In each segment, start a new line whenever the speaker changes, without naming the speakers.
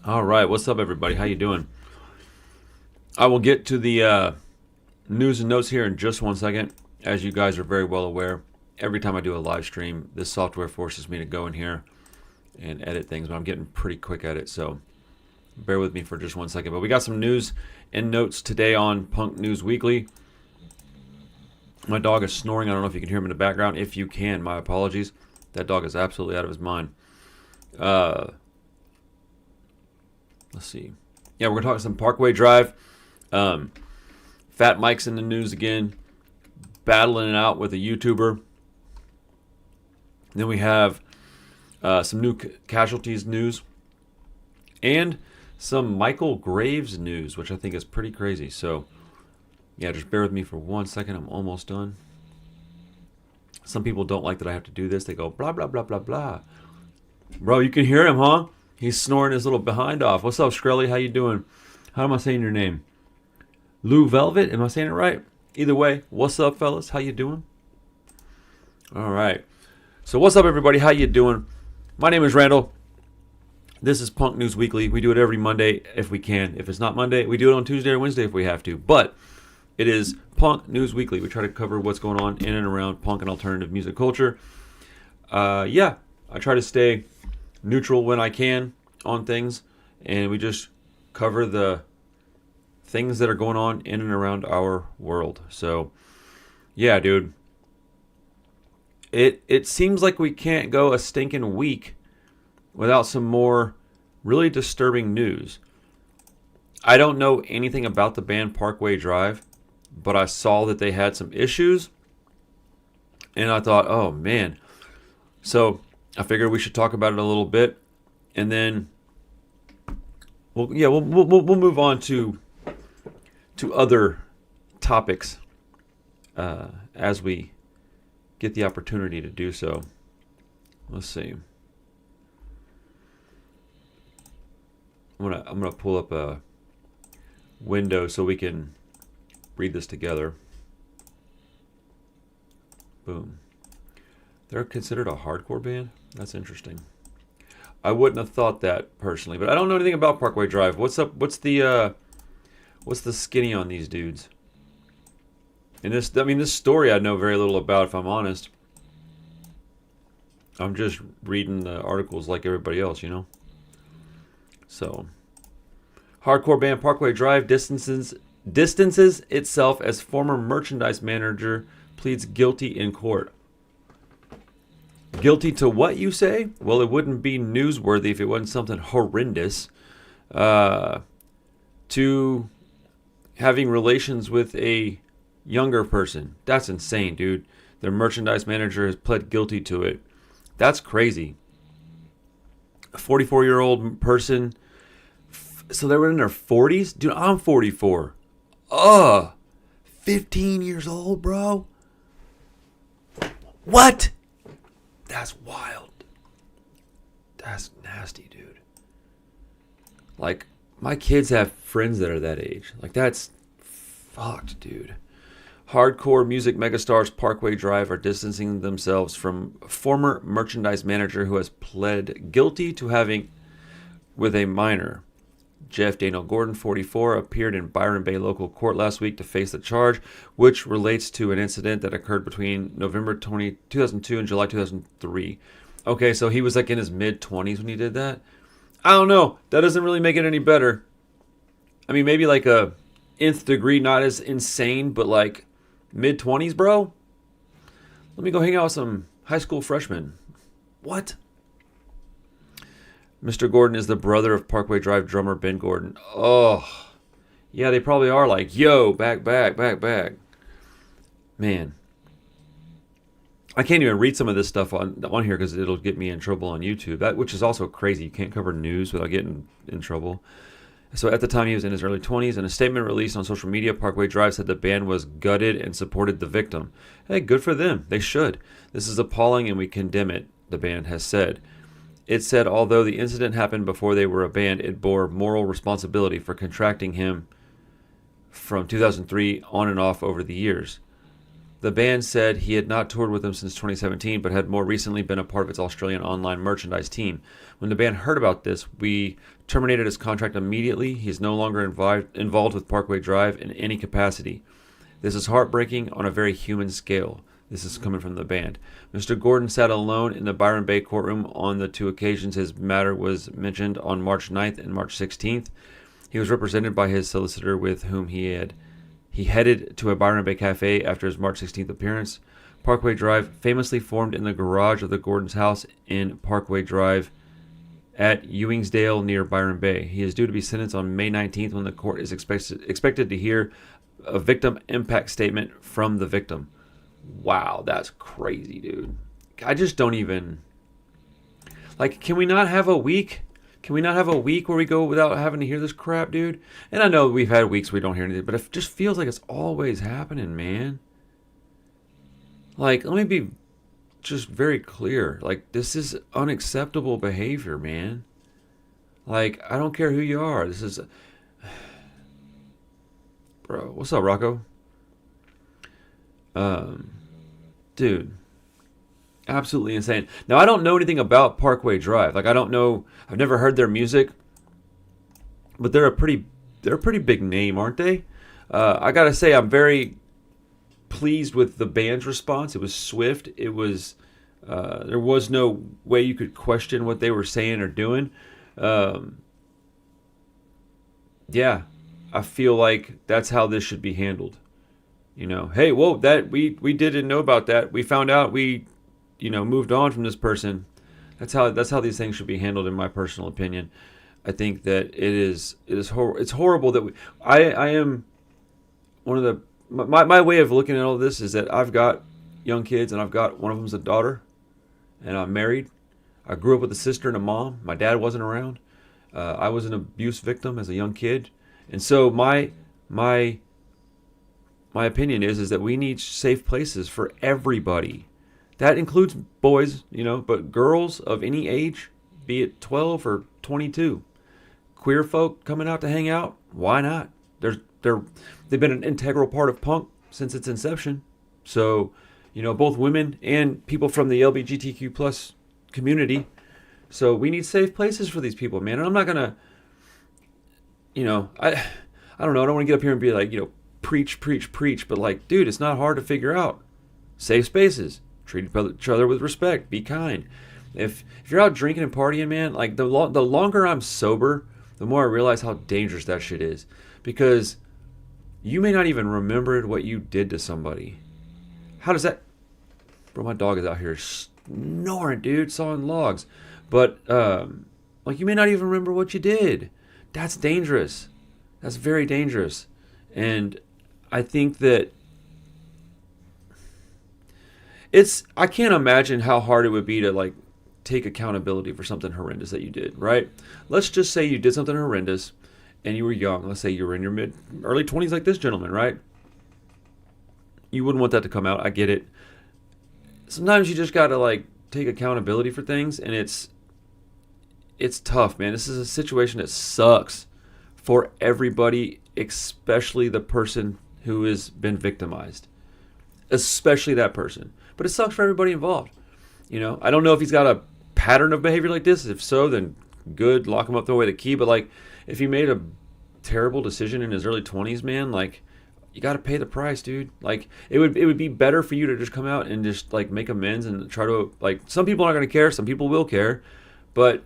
All right, what's up, everybody? How you doing? I will get to the news and notes here in just 1 second. As you guys are very well aware, every time I do a live stream, this software forces me to go in here and edit things, but I'm getting pretty quick at it, so bear with me for just 1 second. But we got some news and notes today on Punk News Weekly. My dog is snoring. I don't know if you can hear him in the background. If you can, my apologies. That dog is absolutely out of his mind. Let's see. Yeah, we're going to talk some Parkway Drive. Fat Mike's in the news again, battling it out with a YouTuber. Then we have some new Casualties news and some Michael Graves news, which I think is pretty crazy. So, yeah, just bear with me for 1 second. I'm almost done. Some people don't like that I have to do this. They go, blah, blah, blah, blah, blah. Bro, you can hear him, huh? He's snoring his little behind off. What's up, Skrelly? How you doing? How am I saying your name? Lou Velvet? Am I saying it right? Either way, what's up, fellas? How you doing? All right. So what's up, everybody? How you doing? My name is Randall. This is Punk News Weekly. We do it every Monday if we can. If it's not Monday, we do it on Tuesday or Wednesday if we have to. But it is Punk News Weekly. We try to cover what's going on in and around punk and alternative music culture. Yeah, I try to stay neutral when I can on things, and we just cover the things that are going on in and around our world. So, yeah, dude. It seems like we can't go a stinking week without some more really disturbing news. I don't know anything about the band Parkway Drive, but I saw that they had some issues, and I thought, oh man. So I figured we should talk about it a little bit, and then we'll move on to other topics as we get the opportunity to do so. Let's see. I'm gonna pull up a window so we can read this together. Boom. They're considered a hardcore band? That's interesting. I wouldn't have thought that personally, but I don't know anything about Parkway Drive. What's up? What's the skinny on these dudes? And this story I know very little about, if I'm honest. I'm just reading the articles like everybody else, you know? So, hardcore band Parkway Drive distances itself as former merchandise manager pleads guilty in court. Guilty to what, you say? Well, it wouldn't be newsworthy if it wasn't something horrendous. To having relations with a younger person. That's insane, dude. Their merchandise manager has pled guilty to it. That's crazy. A 44-year-old person. So they were in their 40s? Dude, I'm 44. 15 years old, bro? What? That's wild. That's nasty, dude. Like, my kids have friends that are that age. Like, that's fucked, dude. Hardcore music megastars Parkway Drive are distancing themselves from former merchandise manager who has pled guilty to having with a minor. Jeff Daniel Gordon, 44, appeared in Byron Bay local court last week to face the charge, which relates to an incident that occurred between November 2002 and July 2003. Okay, so he was like in his mid-20s when he did that? I don't know. That doesn't really make it any better. I mean, maybe like a nth degree, not as insane, but like mid-20s, bro? Let me go hang out with some high school freshmen. What? Mr. Gordon is the brother of Parkway Drive drummer Ben Gordon. Oh, yeah, they probably are like, yo, back. Man. I can't even read some of this stuff on here because it'll get me in trouble on YouTube, which is also crazy. You can't cover news without getting in trouble. So at the time, he was in his early 20s. In a statement released on social media, Parkway Drive said the band was gutted and supported the victim. Hey, good for them. They should. This is appalling and we condemn it, the band has said. It said, although the incident happened before they were a band, it bore moral responsibility for contracting him from 2003 on and off over the years. The band said he had not toured with them since 2017, but had more recently been a part of its Australian online merchandise team. When the band heard about this, we terminated his contract immediately. He is no longer involved with Parkway Drive in any capacity. This is heartbreaking on a very human scale. This is coming from the band. Mr. Gordon sat alone in the Byron Bay courtroom on the 2 occasions his matter was mentioned on March 9th and March 16th. He was represented by his solicitor with whom he headed to a Byron Bay cafe after his March 16th appearance. Parkway Drive famously formed in the garage of the Gordon's house in Parkway Drive at Ewingsdale near Byron Bay. He is due to be sentenced on May 19th when the court is expected to hear a victim impact statement from the victim. Wow, that's crazy, dude. I just don't even... Like, can we not have a week? Can we not have a week where we go without having to hear this crap, dude? And I know we've had weeks we don't hear anything, but it just feels like it's always happening, man. Like, let me be just very clear. Like, this is unacceptable behavior, man. Like, I don't care who you are. This is... Bro, what's up, Rocco? Dude, absolutely insane. Now, I don't know anything about Parkway Drive. Like, I don't know. I've never heard their music, but they're a pretty big name, aren't they? I gotta say, I'm very pleased with the band's response. It was swift. It was there was no way you could question what they were saying or doing. Yeah, I feel like that's how this should be handled. You know, hey, whoa, that we didn't know about that. We found out. We, moved on from this person. That's how these things should be handled, in my personal opinion. I think that it's horrible that I am one of the my way of looking at all this is that I've got young kids, and I've got one of them's a daughter, and I'm married. I grew up with a sister and a mom. My dad wasn't around. I was an abuse victim as a young kid, and so my opinion is that we need safe places for everybody. That includes boys, but girls of any age, be it 12 or 22. Queer folk coming out to hang out, why not? They've been an integral part of punk since its inception. So, both women and people from the LGBTQ plus community. So we need safe places for these people, man. And I'm not gonna, I don't know. I don't want to get up here and be like, preach, but like, dude, it's not hard to figure out. Safe spaces. Treat each other with respect. Be kind. If you're out drinking and partying, man, like the longer I'm sober, the more I realize how dangerous that shit is. Because you may not even remember what you did to somebody. How does that... Bro, my dog is out here snoring, dude, sawing logs. But, you may not even remember what you did. That's dangerous. That's very dangerous. And I think that I can't imagine how hard it would be to take accountability for something horrendous that you did, right? Let's just say you did something horrendous and you were young. Let's say you were in your early 20s like this gentleman, right? You wouldn't want that to come out. I get it. Sometimes you just got to take accountability for things, and it's tough, man. This is a situation that sucks for everybody, especially the person who has been victimized, especially that person. But it sucks for everybody involved. I don't know if he's got a pattern of behavior like this. If so, then good, lock him up, throw away the key. But if he made a terrible decision in his early 20s, man, you got to pay the price, dude. It would be better for you to just come out and just make amends and try to some people aren't going to care, some people will care, but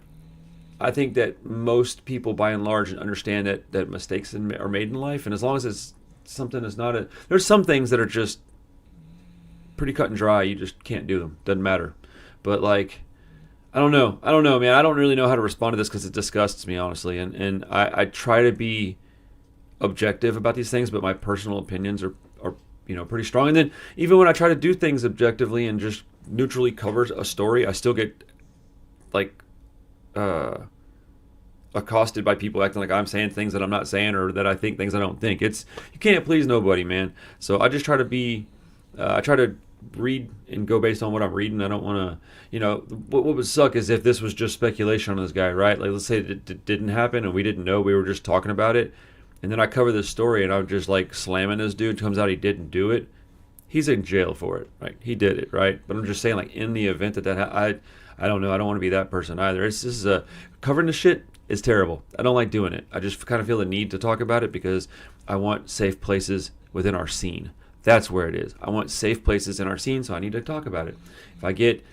I think that most people, by and large, understand that mistakes are made in life, and as long as it's something that's not there's some things that are just pretty cut and dry. You just can't do them. Doesn't matter. But I don't know, man. I don't really know how to respond to this because it disgusts me, honestly, and I try to be objective about these things, but my personal opinions are pretty strong. And then even when I try to do things objectively and just neutrally cover a story, I still get accosted by people acting like I'm saying things that I'm not saying, or that I think things I don't think. You can't please nobody, man. So I just try to I try to read and go based on what I'm reading. I don't want to, what would suck is if this was just speculation on this guy, right? Let's say it didn't happen and we didn't know, we were just talking about it. And then I cover this story and I'm just slamming this dude. Comes out he didn't do it. he's in jail for it, right? He did it, right? But I'm just saying, like, in the event I don't know. I don't want to be that person either. This is covering the shit is terrible. I don't like doing it. I just kind of feel the need to talk about it because I want safe places within our scene. That's where it is. I want safe places in our scene, so I need to talk about it. If I get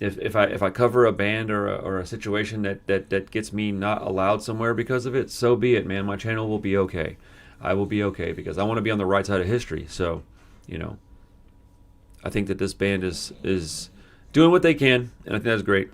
if I cover a band or a situation that gets me not allowed somewhere because of it, so be it, man. My channel will be okay. I will be okay because I want to be on the right side of history. So, I think that this band is doing what they can, and I think that's great.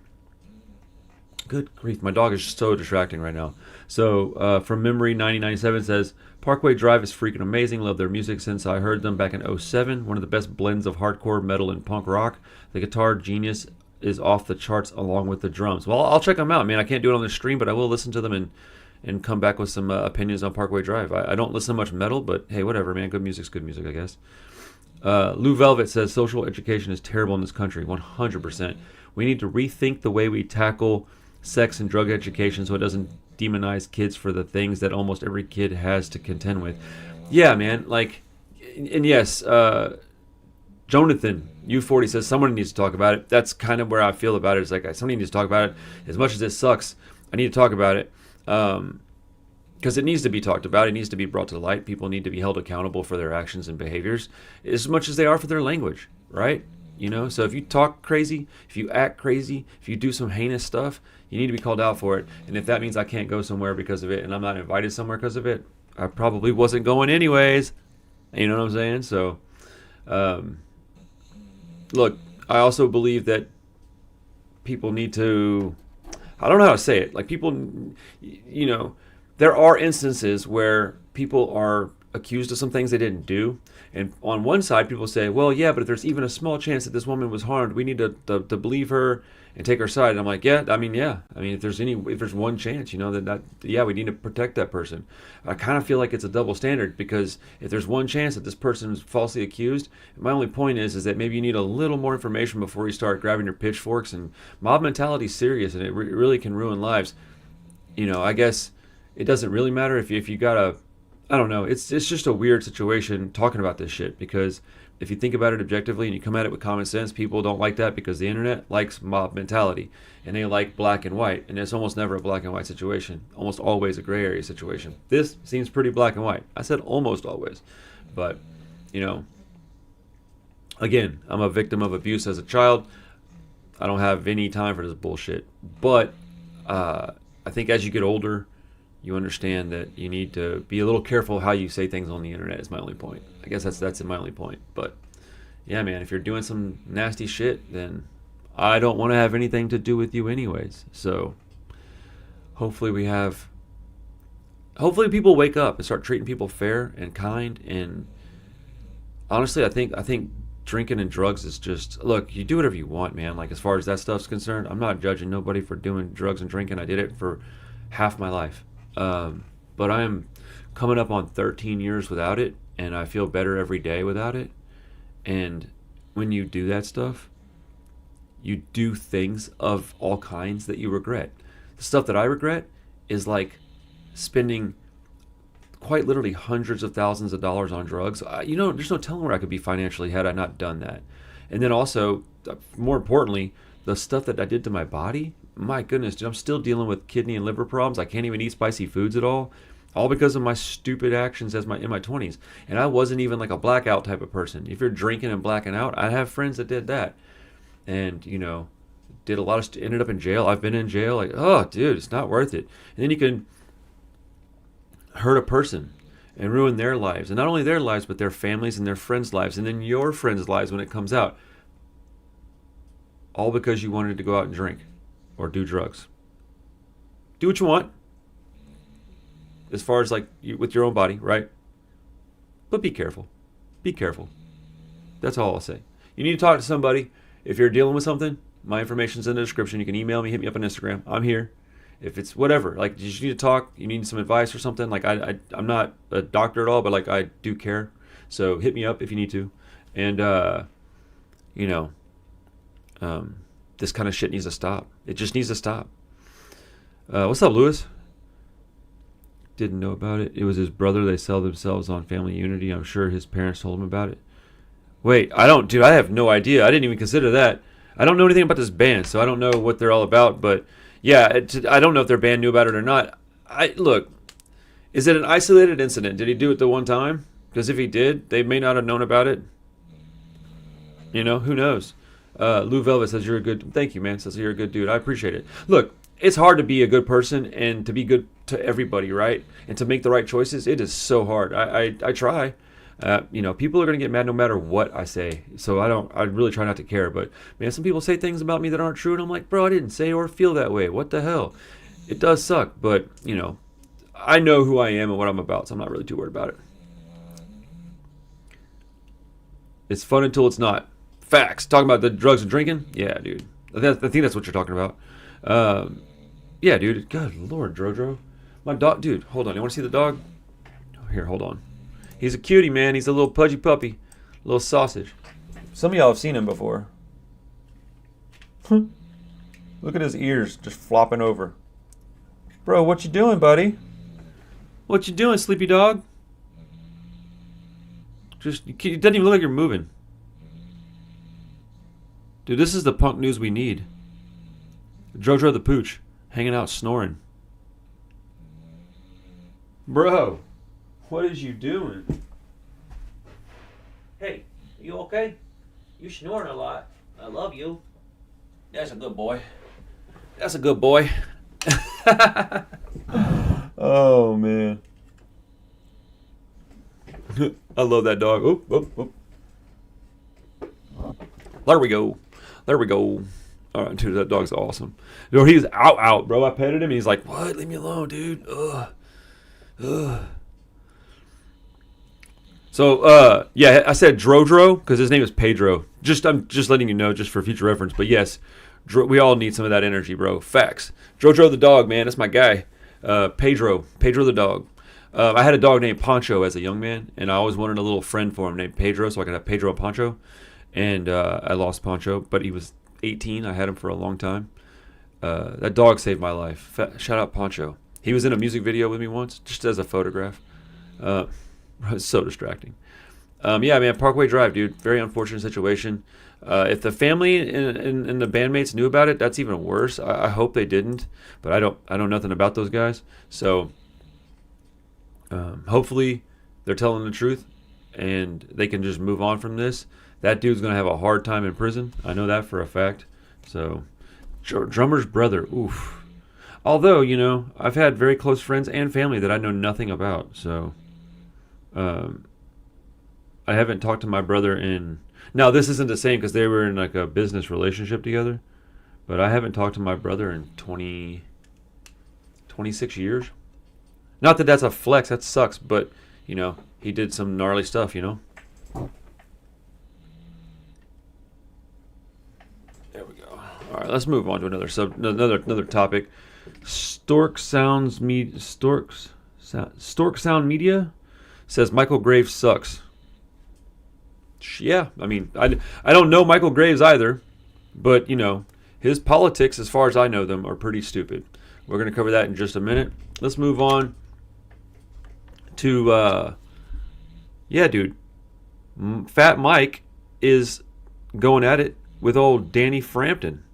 Good grief, my dog is so distracting right now. So, from Memory 9097 says, Parkway Drive is freaking amazing. Love their music since I heard them back in '07. One of the best blends of hardcore, metal, and punk rock. The guitar genius is off the charts along with the drums. Well, I'll check them out, man. I can't do it on the stream, but I will listen to them and come back with some opinions on Parkway Drive. I don't listen to much metal, but hey, whatever, man. Good music's good music, I guess. Lou Velvet says, social education is terrible in this country. 100%. We need to rethink the way we tackle sex and drug education so it doesn't demonize kids for the things that almost every kid has to contend with. Yeah, man. Like, and yes, Jonathan U40 says someone needs to talk about it. That's kind of where I feel about it. It's like somebody needs to talk about it. As much as it sucks, I need to talk about it because it needs to be talked about. It needs to be brought to light. People need to be held accountable for their actions and behaviors as much as they are for their language, right? So if you talk crazy, if you act crazy, if you do some heinous stuff, you need to be called out for it. And if that means I can't go somewhere because of it and I'm not invited somewhere because of it, I probably wasn't going anyways. You know what I'm saying? So, look, I also believe that people need to, I don't know how to say it. Like people, there are instances where people are accused of some things they didn't do. And on one side, people say, well, yeah, but if there's even a small chance that this woman was harmed, we need to believe her and take her side. And I'm like, yeah. If there's one chance, we need to protect that person. I kind of feel like it's a double standard because if there's one chance that this person is falsely accused, my only point is that maybe you need a little more information before you start grabbing your pitchforks. And mob mentality is serious, and it really can ruin lives. I guess it doesn't really matter if you got a, I don't know. It's just a weird situation talking about this shit because if you think about it objectively and you come at it with common sense, people don't like that because the internet likes mob mentality and they like black and white, and it's almost never a black and white situation. Almost always a gray area situation. This seems pretty black and white. I said almost always, but again, I'm a victim of abuse as a child. I don't have any time for this bullshit. But I think as you get older, you understand that you need to be a little careful how you say things on the internet is my only point. I guess that's my only point. But yeah, man, if you're doing some nasty shit, then I don't want to have anything to do with you anyways. So hopefully people wake up and start treating people fair and kind. And honestly, I think drinking and drugs is just, look, you do whatever you want, man. Like as far as that stuff's concerned, I'm not judging nobody for doing drugs and drinking. I did it for half my life. But I am coming up on 13 years without it, and I feel better every day without it. And when you do that stuff, you do things of all kinds that you regret. The stuff that I regret is like spending quite literally hundreds of thousands of dollars on drugs. There's no telling where I could be financially had I not done that. And then also, more importantly, the stuff that I did to my body, my goodness, dude, I'm still dealing with kidney and liver problems. I can't even eat spicy foods at all because of my stupid actions in my 20s. And I wasn't even like a blackout type of person. If you're drinking and blacking out, I have friends that did that. And, did a lot of ended up in jail. I've been in jail. Like, oh, dude, it's not worth it. And then you can hurt a person and ruin their lives. And not only their lives, but their families and their friends' lives. And then your friends' lives when it comes out. All because you wanted to go out and drink or do drugs. Do what you want. As far as like with your own body, right? But be careful. Be careful. That's all I'll say. You need to talk to somebody. If you're dealing with something, my information's in the description. You can email me, hit me up on Instagram. I'm here. If it's whatever, like you just need to talk, you need some advice or something. Like I'm not a doctor at all, but like I do care. So hit me up if you need to. And this kind of shit needs to stop. It just needs to stop. What's up, Lewis? Didn't know about it. It was his brother. They sell themselves on Family Unity. I'm sure his parents told him about it. Wait, I don't, dude. I have no idea. I didn't even consider that. I don't know anything about this band, so I don't know what they're all about. But yeah, I don't know if their band knew about it or not. Look. Is it an isolated incident? Did he do it the one time? Because if he did, they may not have known about it. You know, who knows? Lou Velvet says you're a good. Thank you, man. Says you're a good dude. I appreciate it. Look, it's hard to be a good person and to be good to everybody, right? And to make the right choices. It is so hard. I try. You know, people are gonna get mad no matter what I say. So I really try not to care. But man, some people say things about me that aren't true, and I'm like, bro, I didn't say or feel that way. What the hell? It does suck, but you know, I know who I am and what I'm about, so I'm not really too worried about it. It's fun until it's not. Facts. Talking about the drugs and drinking? Yeah, dude. I think that's what you're talking about. Yeah, dude. Good Lord, Drodro. My dog, dude, hold on. You want to see the dog? Here, hold on. He's a cutie, man. He's a little pudgy puppy. Little sausage. Some of y'all have seen him before. Look at his ears just flopping over. Bro, what you doing, buddy? What you doing, sleepy dog? It doesn't even look like you're moving. Dude, this is the punk news we need. Jojo the Pooch, hanging out snoring. Bro, what is you doing?
Hey, you okay? You snoring a lot. I love you. That's a good boy.
That's a good boy. Oh, man. I love that dog. Oh, oh, oh. There we go. There we go. All right, dude, that dog's awesome. Dude, he's out, bro. I petted him, and he's like, what? Leave me alone, dude. Ugh. So, yeah, I said Drodro because his name is Pedro. I'm just letting you know, just for future reference. But yes, we all need some of that energy, bro. Facts. Drodro the dog, man. That's my guy. Pedro the dog. I had a dog named Pancho as a young man, and I always wanted a little friend for him named Pedro, so I could have Pedro and Pancho. And I lost Pancho, but he was 18. I had him for a long time. That dog saved my life. Shout out Pancho. He was in a music video with me once, just as a photograph. It's so distracting. Yeah, man, Parkway Drive, dude. Very unfortunate situation. If the family and the bandmates knew about it, that's even worse. I hope they didn't, but I know nothing about those guys. So hopefully they're telling the truth and they can just move on from this. That dude's gonna have a hard time in prison. I know that for a fact. So drummer's brother, oof. Although, you know, I've had very close friends and family that I know nothing about. So I haven't talked to my brother in... Now, this isn't the same because they were in like a business relationship together. But I haven't talked to my brother in 26 years. Not that that's a flex. That sucks. But, you know, he did some gnarly stuff, you know. There we go. All right, let's move on to another topic. Stork Sound Media says Michael Graves sucks. Yeah, I mean, I don't know Michael Graves either, but, you know, his politics, as far as I know them, are pretty stupid. We're going to cover that in just a minute. Let's move on to, yeah, dude. Fat Mike is going at it with old Danny Frampton.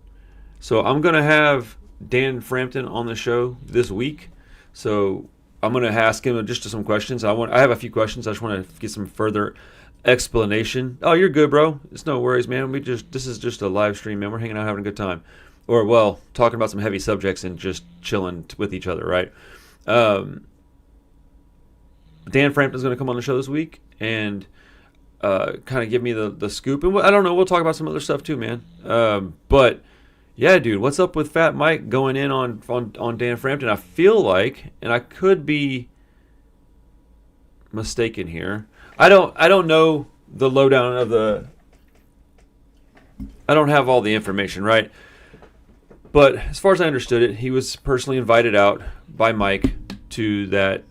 So I'm going to have Dan Frampton on the show this week. So I'm going to ask him just some questions. I have a few questions. I just want to get some further explanation. Oh, you're good, bro. It's no worries, man. This is just a live stream, man. We're hanging out, having a good time. Or, well, talking about some heavy subjects and just chilling with each other, right? Dan Frampton's going to come on the show this week and kind of give me the scoop. And I don't know. We'll talk about some other stuff too, man. But yeah, dude, what's up with Fat Mike going in on Dan Frampton? I feel like, and I could be mistaken here. I don't know the lowdown of the... I don't have all the information, right? But as far as I understood it, he was personally invited out by Mike to that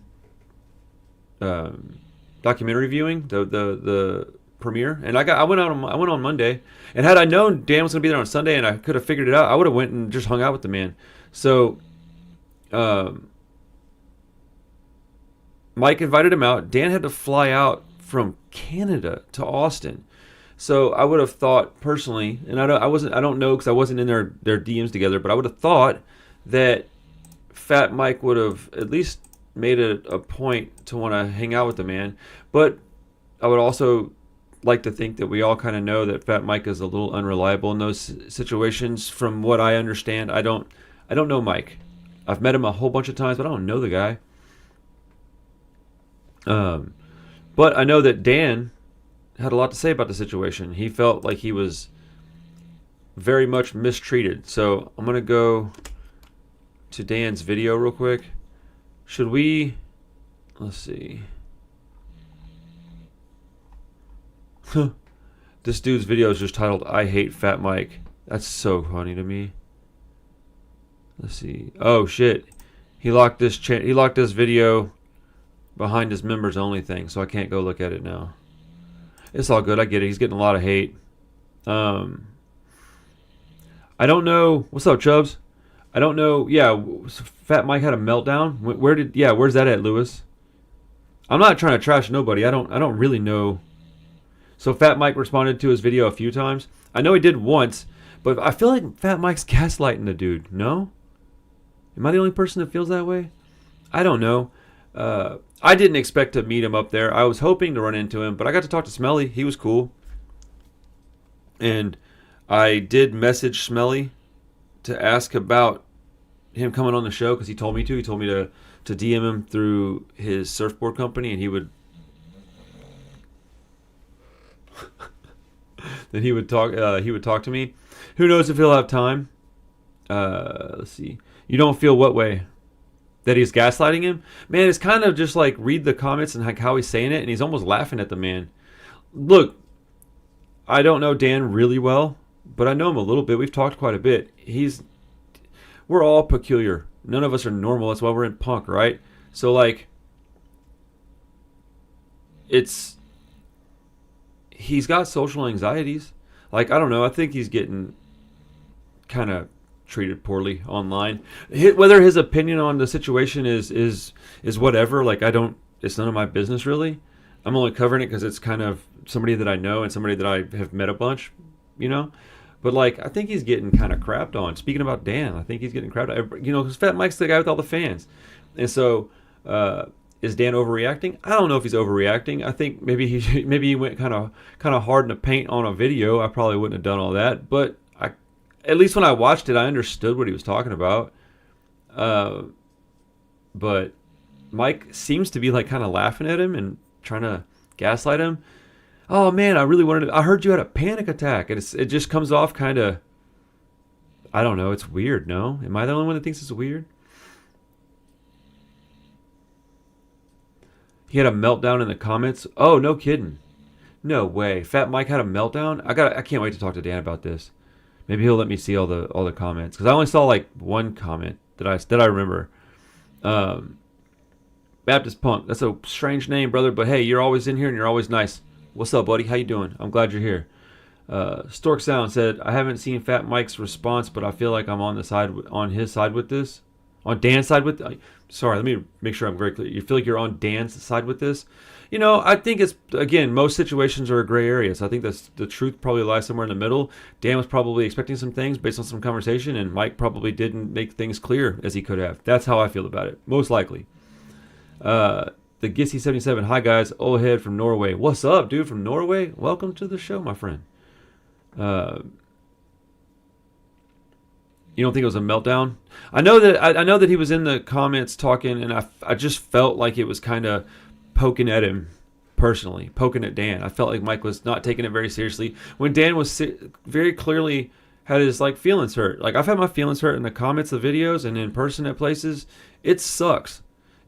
documentary viewing, the premiere, and I went on Monday, and had I known Dan was going to be there on Sunday and I could have figured it out, I would have went and just hung out with the man. So Mike invited him out. Dan had to fly out from Canada to Austin. So I would have thought personally, and I don't know because I wasn't in their DMs together, but I would have thought that Fat Mike would have at least made it a point to want to hang out with the man. But I would also like to think that we all kind of know that Fat Mike is a little unreliable in those situations. From what I understand, I don't know Mike. I've met him a whole bunch of times, but I don't know the guy. But I know that Dan had a lot to say about the situation. He felt like he was very much mistreated. So I'm gonna go to Dan's video real quick. Should we? Let's see. This dude's video is just titled "I Hate Fat Mike." That's so funny to me. Let's see. Oh shit! He locked this video behind his members only thing, so I can't go look at it now. It's all good. I get it. He's getting a lot of hate. I don't know. What's up, Chubbs? I don't know. Yeah, Fat Mike had a meltdown. Where's that at, Lewis? I'm not trying to trash nobody. I don't really know. So Fat Mike responded to his video a few times. I know he did once, but I feel like Fat Mike's gaslighting the dude. No? Am I the only person that feels that way? I don't know. I didn't expect to meet him up there. I was hoping to run into him, but I got to talk to Smelly. He was cool. And I did message Smelly to ask about him coming on the show because he told me to. He told me to DM him through his surfboard company, and he would then he would talk to me. Who knows if he'll have time? Let's see. You don't feel what way? That he's gaslighting him? Man, it's kind of just like read the comments and like how he's saying it, and he's almost laughing at the man. Look, I don't know Dan really well, but I know him a little bit. We've talked quite a bit. We're all peculiar. None of us are normal. That's why we're in punk, right? So like, he's got social anxieties. Like, I don't know. I think he's getting kind of treated poorly online. Whether his opinion on the situation is whatever, like it's none of my business really. I'm only covering it because it's kind of somebody that I know and somebody that I have met a bunch, but like I think he's getting kind of crapped on. Speaking about Dan, I think he's getting crapped on, because Fat Mike's the guy with all the fans. And so is Dan overreacting? I don't know if he's overreacting. I think maybe he went kind of hard in the paint on a video. I probably wouldn't have done all that, but at least when I watched it, I understood what he was talking about. But Mike seems to be like kind of laughing at him and trying to gaslight him. Oh man, I heard you had a panic attack. And it just comes off kind of, I don't know, it's weird, no? Am I the only one that thinks it's weird? He had a meltdown in the comments. Oh, no kidding. No way. Fat Mike had a meltdown? I can't wait to talk to Dan about this. Maybe he'll let me see all the comments, because I only saw like one comment that I remember. Baptist Punk. That's a strange name, brother, but hey, you're always in here and you're always nice. What's up, buddy? How you doing? I'm glad you're here. Stork Sound said, I haven't seen Fat Mike's response, but I feel like I'm on his side with this. On Dan's side with. Sorry, let me make sure I'm very clear. You feel like you're on Dan's side with this? I think it's, again, most situations are a gray area. So I think the truth probably lies somewhere in the middle. Dan was probably expecting some things based on some conversation, and Mike probably didn't make things clear as he could have. That's how I feel about it, most likely. The Gissy77, hi guys, old head from Norway. What's up, dude, from Norway? Welcome to the show, my friend. You don't think it was a meltdown? I know that he was in the comments talking, and I just felt like it was kind of poking at him personally, poking at Dan. I felt like Mike was not taking it very seriously when Dan was very clearly had his like feelings hurt. Like I've had my feelings hurt in the comments of videos and in person at places. It sucks.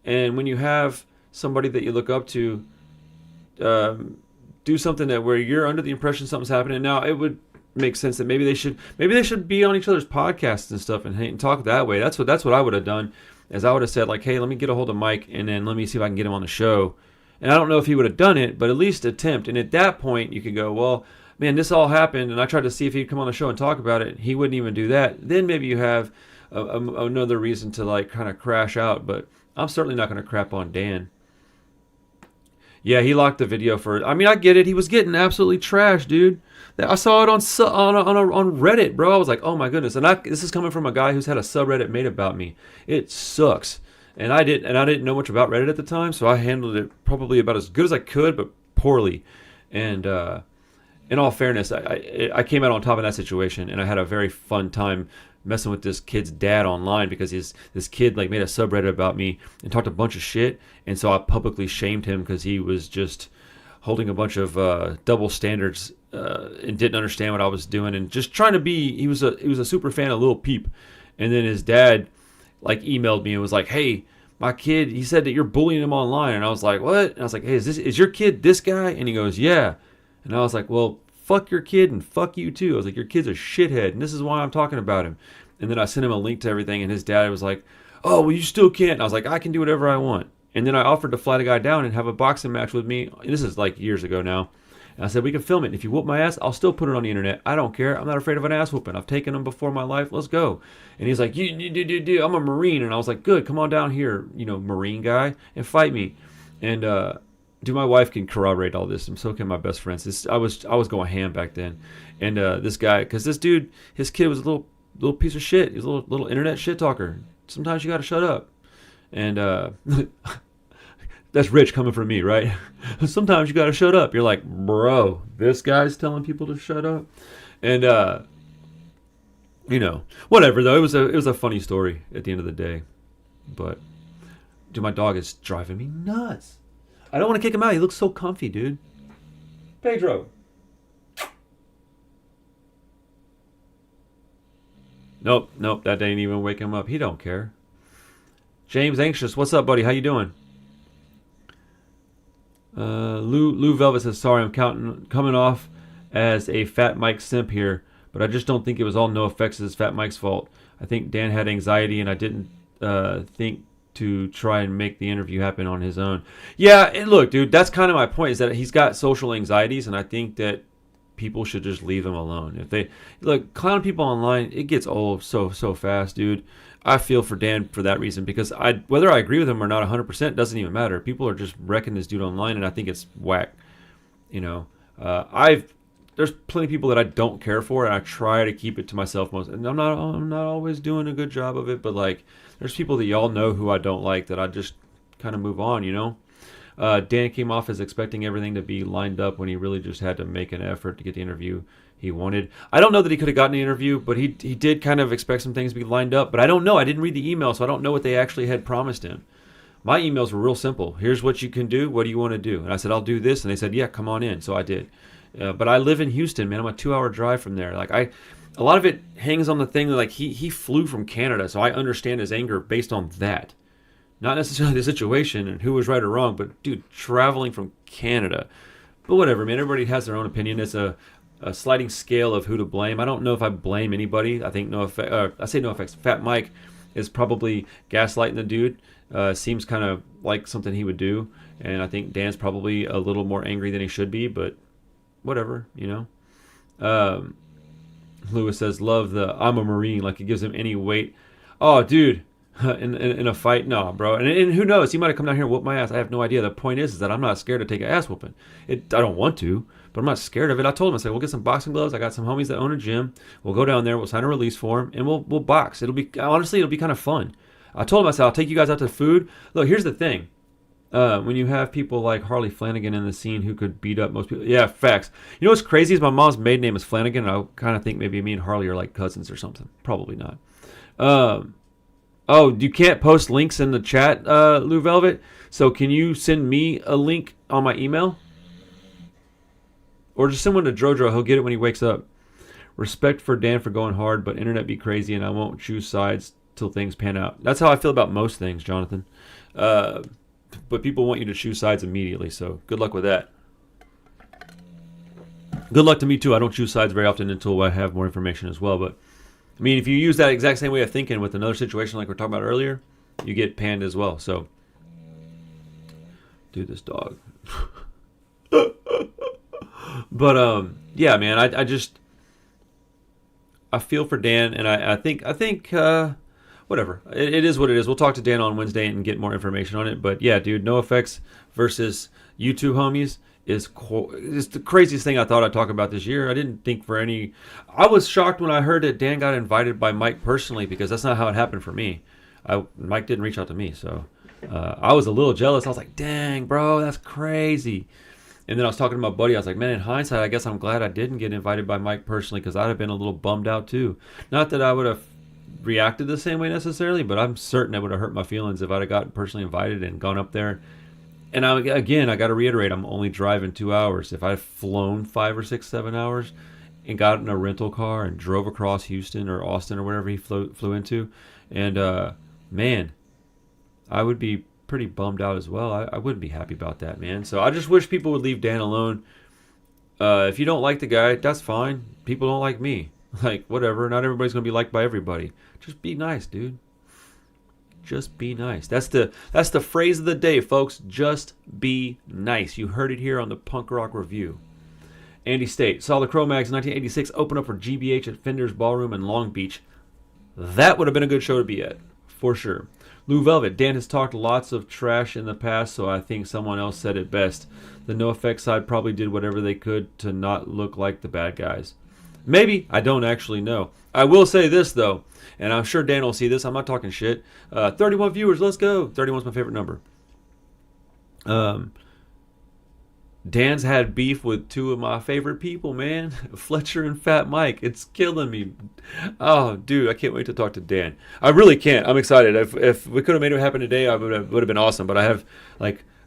And when you have somebody that you look up to do something where you're under the impression something's happening, now it would make sense that maybe they should be on each other's podcasts and stuff and talk that way. That's what I would have done. As I would have said, like, hey, let me get a hold of Mike, and then let me see if I can get him on the show. And I don't know if he would have done it, but at least attempt. And at that point, you could go, well, man, this all happened, and I tried to see if he'd come on the show and talk about it. He wouldn't even do that. Then maybe you have another reason to, like, kind of crash out. But I'm certainly not going to crap on Dan. Yeah, he locked the video for. I mean, I get it. He was getting absolutely trashed, dude. I saw it on Reddit, bro. I was like, oh my goodness. And this is coming from a guy who's had a subreddit made about me. It sucks. And I didn't know much about Reddit at the time, so I handled it probably about as good as I could, but poorly. And in all fairness, I came out on top of that situation, and I had a very fun time messing with this kid's dad online because this kid like made a subreddit about me and talked a bunch of shit, and so I publicly shamed him because he was just holding a bunch of double standards and didn't understand what I was doing and just trying to be. He was a super fan of Lil Peep, and then his dad like emailed me and was like, "Hey, my kid, he said that you're bullying him online," and I was like, "What?" And I was like, "Hey, is your kid this guy?" And he goes, "Yeah," and I was like, "Well, fuck your kid and fuck you too." I was like, "Your kid's a shithead, and this is why I'm talking about him." And then I sent him a link to everything, and his dad was like, "Oh, well, you still can't." And I was like, "I can do whatever I want." And then I offered to fly the guy down and have a boxing match with me. This is like years ago now. And I said, "We can film it. And if you whoop my ass, I'll still put it on the internet. I don't care. I'm not afraid of an ass whooping. I've taken them before in my life. Let's go." And he's like, "You, I'm a Marine." And I was like, "Good. Come on down here, Marine guy, and fight me." And dude, my wife can corroborate all this, and so can my best friends. I was going ham back then. And this guy, because this dude, his kid was a little piece of shit. He's a little internet shit talker. Sometimes you got to shut up. And that's rich coming from me, right? Sometimes you got to shut up. You're like, bro, this guy's telling people to shut up. And whatever though. It was a funny story at the end of the day. But dude, my dog is driving me nuts. I don't want to kick him out. He looks so comfy, dude. Pedro. Nope. That didn't even wake him up. He don't care. James Anxious, what's up, buddy? How you doing? Lou Velvet says, "Sorry, I'm coming off as a Fat Mike simp here, but I just don't think it was all NOFX's Fat Mike's fault. I think Dan had anxiety, and I didn't think to try and make the interview happen on his own." Yeah, and look, dude, that's kind of my point, is that he's got social anxieties, and I think that people should just leave him alone. If they clown people online, it gets old so fast, dude. I feel for Dan for that reason, because whether I agree with him or not 100% doesn't even matter. People are just wrecking this dude online, and I think it's whack. There's plenty of people that I don't care for, and I try to keep it to myself most. And I'm not always doing a good job of it, but like, there's people that y'all know who I don't like that I just kind of move on, Dan came off as expecting everything to be lined up when he really just had to make an effort to get the interview he wanted. I don't know that he could have gotten the interview, but he did kind of expect some things to be lined up. But I don't know. I didn't read the email, so I don't know what they actually had promised him. My emails were real simple. Here's what you can do. What do you want to do? And I said, I'll do this. And they said, yeah, come on in. So I did. But I live in Houston, man. I'm a 2-hour drive from there. A lot of it hangs on the thing that he flew from Canada, so I understand his anger based on that. Not necessarily the situation and who was right or wrong, but dude, traveling from Canada. But whatever, man. Everybody has their own opinion. It's a sliding scale of who to blame. I don't know if I blame anybody. I think NOFX. Fat Mike is probably gaslighting the dude. Seems kind of like something he would do. And I think Dan's probably a little more angry than he should be, but whatever, Lewis says, "Love the I'm a Marine," like it gives him any weight. Oh, dude. In a fight, no, bro. And who knows? He might have come down here and whooped my ass. I have no idea. The point is that I'm not scared to take an ass whooping. I don't want to, but I'm not scared of it. I told him, I said, we'll get some boxing gloves. I got some homies that own a gym. We'll go down there. We'll sign a release form, and we'll box. It'll be kind of fun. I told him, I said, I'll take you guys out to food. Look, here's the thing. When you have people like Harley Flanagan in the scene who could beat up most people. Yeah, facts. You know what's crazy is my mom's maiden name is Flanagan, and I kind of think maybe me and Harley are like cousins or something. Probably not. Oh, you can't post links in the chat, Lou Velvet. So can you send me a link on my email? Or just send one to Drodro. He'll get it when he wakes up. Respect for Dan for going hard, but internet be crazy, and I won't choose sides till things pan out. That's how I feel about most things, Jonathan. But people want you to choose sides immediately, so good luck with that. Good luck to me, too. I don't choose sides very often until I have more information as well, but I mean, if you use that exact same way of thinking with another situation like we're talking about earlier, you get panned as well. So, dude, this dog. But yeah, man, I feel for Dan, and I think well, whatever. It is what it is. We'll talk to Dan on Wednesday and get more information on it. But yeah, dude, NOFX versus YouTube homies is the craziest thing I thought I'd talk about this year. I didn't think for any. I was shocked when I heard that Dan got invited by Mike personally, because that's not how it happened for me. Mike didn't reach out to me, so I was a little jealous. I was like, dang, bro, that's crazy. And then I was talking to my buddy. I was like, man, in hindsight, I guess I'm glad I didn't get invited by Mike personally, because I'd have been a little bummed out too. Not that I would have reacted the same way necessarily, but I'm certain it would have hurt my feelings if I'd have gotten personally invited and gone up there. And I got to reiterate, I'm only driving 2 hours. If I'd flown 5 or 6, 7 hours and got in a rental car and drove across Houston or Austin or wherever he flew into, and man, I would be pretty bummed out as well. I wouldn't be happy about that, man. So I just wish people would leave Dan alone. If you don't like the guy, that's fine. People don't like me. Like, whatever. Not everybody's going to be liked by everybody. Just be nice, dude. Just be nice. That's the phrase of the day, folks. Just be nice. You heard it here on the Punk Rock Review. Andy State saw the Cro-Mags in 1986 open up for GBH at Fender's Ballroom in Long Beach. That would have been a good show to be at, for sure. Lou Velvet, Dan has talked lots of trash in the past, so I think someone else said it best. The NOFX side probably did whatever they could to not look like the bad guys. Maybe. I don't actually know. I will say this, though, and I'm sure Dan will see this. I'm not talking shit. 31 viewers. Let's go. 31's my favorite number. Dan's had beef with two of my favorite people, man. Fletcher and Fat Mike. It's killing me. Oh, dude, I can't wait to talk to Dan. I really can't. I'm excited. If we could have made it happen today, I would have been awesome. But I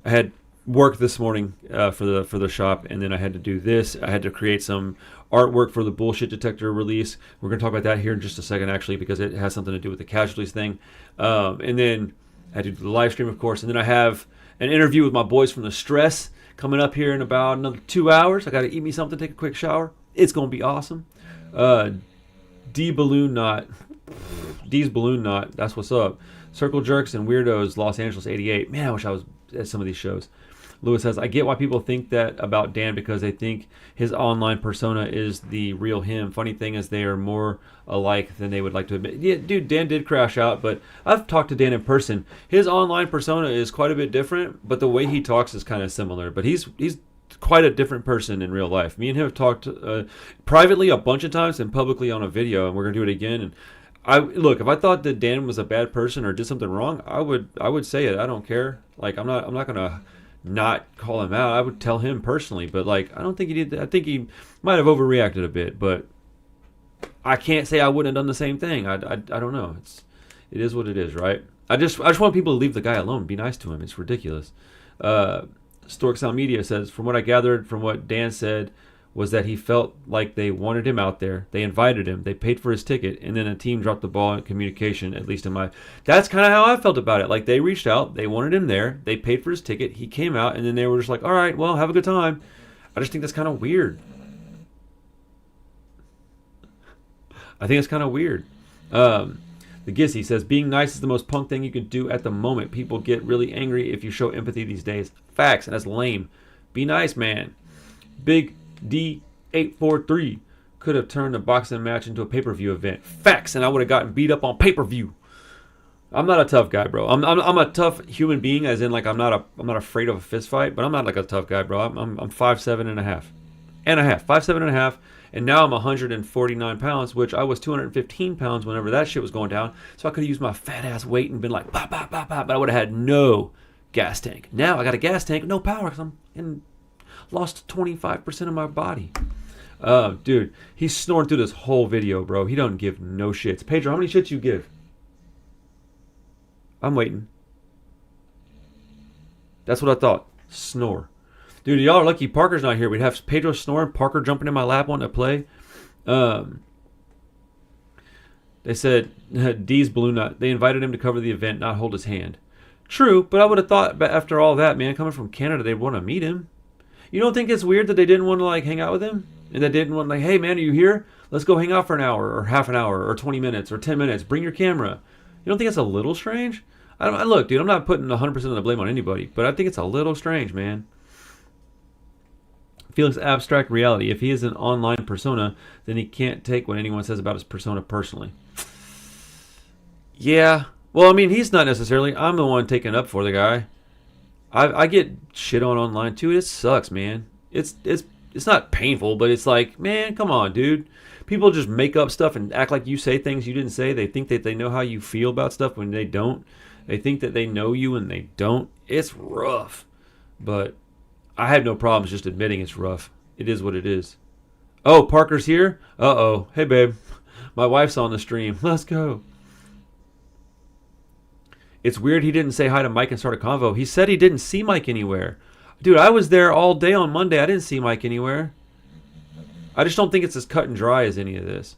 had work this morning for the shop, and then I had to do this. I had to create some artwork for the bullshit detector release. We're going to talk about that here in just a second, actually, because it has something to do with the Casualties thing. And then I had to do the live stream, of course. And then I have an interview with my boys from The Stress coming up here in about another 2 hours. I got to eat me something, take a quick shower. It's going to be awesome. D's Balloon Knot. That's what's up. Circle Jerks and Weirdos, Los Angeles 88. Man, I wish I was at some of these shows. Lewis says, I get why people think that about Dan, because they think his online persona is the real him. Funny thing is they are more alike than they would like to admit. Yeah, dude, Dan did crash out, but I've talked to Dan in person. His online persona is quite a bit different, but the way he talks is kind of similar. But he's quite a different person in real life. Me and him have talked privately a bunch of times and publicly on a video, and we're going to do it again. And look, if I thought that Dan was a bad person or did something wrong, I would say it. I don't care. Like, I'm not going to not call him out. I would tell him personally, but like, I don't think he did. I think he might have overreacted a bit, but I can't say I wouldn't have done the same thing. I don't know. It is what it is, right? I just want people to leave the guy alone. Be nice to him. It's ridiculous. Stork Sound Media says, from what I gathered from what Dan said, was that he felt like they wanted him out there. They invited him. They paid for his ticket. And then a team dropped the ball in communication, at least in my... That's kind of how I felt about it. Like, they reached out. They wanted him there. They paid for his ticket. He came out. And then they were just like, all right, well, have a good time. I just think that's kind of weird. I think it's kind of weird. The Gissy says, being nice is the most punk thing you can do at the moment. People get really angry if you show empathy these days. Facts, and that's lame. Be nice, man. Big D843 could have turned a boxing match into a pay-per-view event. Facts, and I would have gotten beat up on pay-per-view. I'm not a tough guy, bro. I'm a tough human being, as in like I'm not afraid of a fist fight, but I'm not like a tough guy, bro. I'm 5'7" and a half. 5'7" and a half, and now I'm 149 pounds, which I was 215 pounds whenever that shit was going down. So I could have used my fat ass weight and been like pop, pop, pop, pop, but I would have had no gas tank. Now I got a gas tank, no power, because I'm lost 25% of my body. Dude, he's snoring through this whole video, bro. He don't give no shits. Pedro, how many shits you give? I'm waiting. That's what I thought. Snore. Dude, y'all are lucky Parker's not here. We'd have Pedro snoring, Parker jumping in my lap wanting to play. They said D's Balloon Knot. They invited him to cover the event, not hold his hand. True, but I would have thought after all that, man, coming from Canada, they'd want to meet him. You don't think it's weird that they didn't want to like hang out with him? And they didn't want like, hey man, are you here? Let's go hang out for an hour or half an hour or 20 minutes or 10 minutes. Bring your camera. You don't think it's a little strange? Look, dude, I'm not putting 100% of the blame on anybody, but I think it's a little strange, man. Felix Abstract Reality. If he is an online persona, then he can't take what anyone says about his persona personally. Yeah. Well, I mean, he's not necessarily. I'm the one taking up for the guy. I get shit on online too. It sucks, man. It's not painful, but it's like, man, come on, dude. People just make up stuff and act like you say things you didn't say. They think that they know how you feel about stuff when they don't. They think that they know you and they don't. It's rough. But I have no problems just admitting it's rough. It is what it is. Oh, Parker's here? Uh-oh. Hey, babe. My wife's on the stream. Let's go. It's weird he didn't say hi to Mike and start a convo. He said he didn't see Mike anywhere. Dude, I was there all day on Monday. I didn't see Mike anywhere. I just don't think it's as cut and dry as any of this.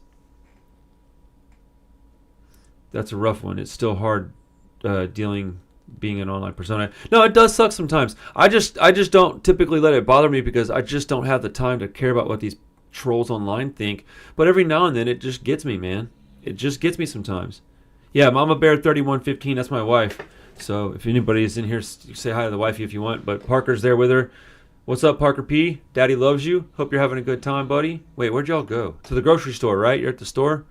That's a rough one. It's still hard being an online persona. No, it does suck sometimes. I just don't typically let it bother me because I just don't have the time to care about what these trolls online think. But every now and then it just gets me, man. It just gets me sometimes. Yeah, Mama Bear 3115, that's my wife. So if anybody is in here, say hi to the wifey if you want. But Parker's there with her. What's up, Parker P? Daddy loves you. Hope you're having a good time, buddy. Wait, where'd y'all go? To the grocery store, right? You're at the store?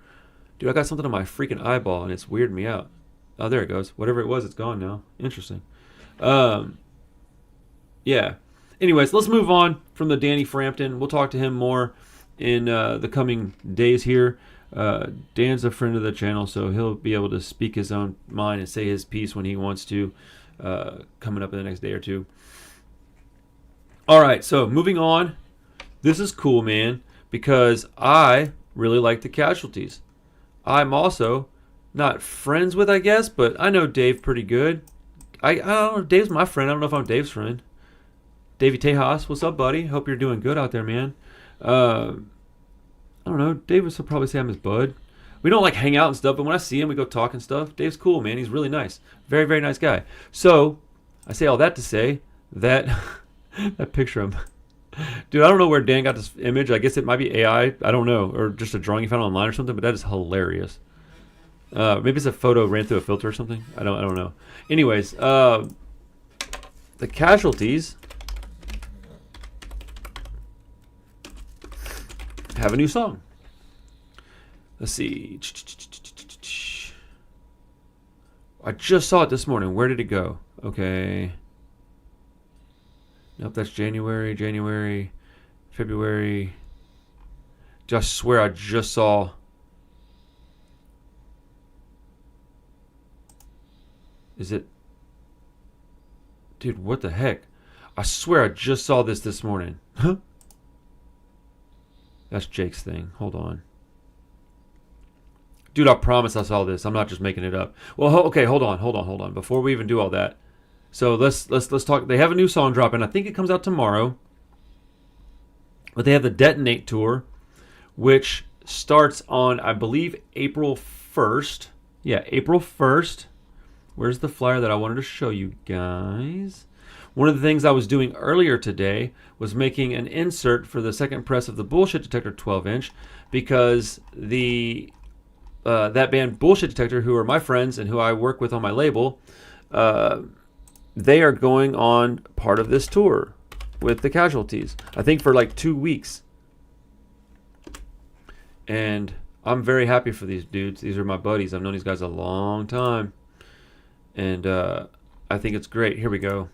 Dude, I got something on my freaking eyeball, and it's weirding me out. Oh, there it goes. Whatever it was, it's gone now. Interesting. Yeah. Anyways, let's move on from the Danny Frampton. We'll talk to him more in the coming days here. Dan's a friend of the channel, so he'll be able to speak his own mind and say his piece when he wants to, coming up in the next day or two. All right, so moving on. This is cool, man, because I really like the Casualties. I'm also not friends with, I guess, but I know Dave pretty good. I don't know. Dave's my friend. I don't know if I'm Dave's friend. Davey Tejas, what's up, buddy? Hope you're doing good out there, man. I don't know. Dave would probably say I'm his bud. We don't like hang out and stuff, but when I see him, we go talk and stuff. Dave's cool, man. He's really nice. Very, very nice guy. So, I say all that to say that that picture of him. Dude, I don't know where Dan got this image. I guess it might be AI. I don't know. Or just a drawing he found online or something, but that is hilarious. Maybe it's a photo ran through a filter or something. I don't know. Anyways, the Casualties have a new song. Let's see. I just saw it this morning. Where did it go? Okay. Nope, that's January, February. Just swear I just saw. Is it? Dude, what the heck? I swear I just saw this morning. Huh? That's Jake's thing. Hold on. Dude, I promise I saw this. I'm not just making it up. Well, okay, hold on. Before we even do all that. So let's talk. They have a new song dropping. I think it comes out tomorrow. But they have the Detonate Tour, which starts on, I believe, April 1st. Yeah, April 1st. Where's the flyer that I wanted to show you guys? One of the things I was doing earlier today was making an insert for the second press of the Bullshit Detector 12-inch because that band Bullshit Detector, who are my friends and who I work with on my label, they are going on part of this tour with the Casualties. I think for like 2 weeks. And I'm very happy for these dudes. These are my buddies. I've known these guys a long time. And I think it's great. Here we go.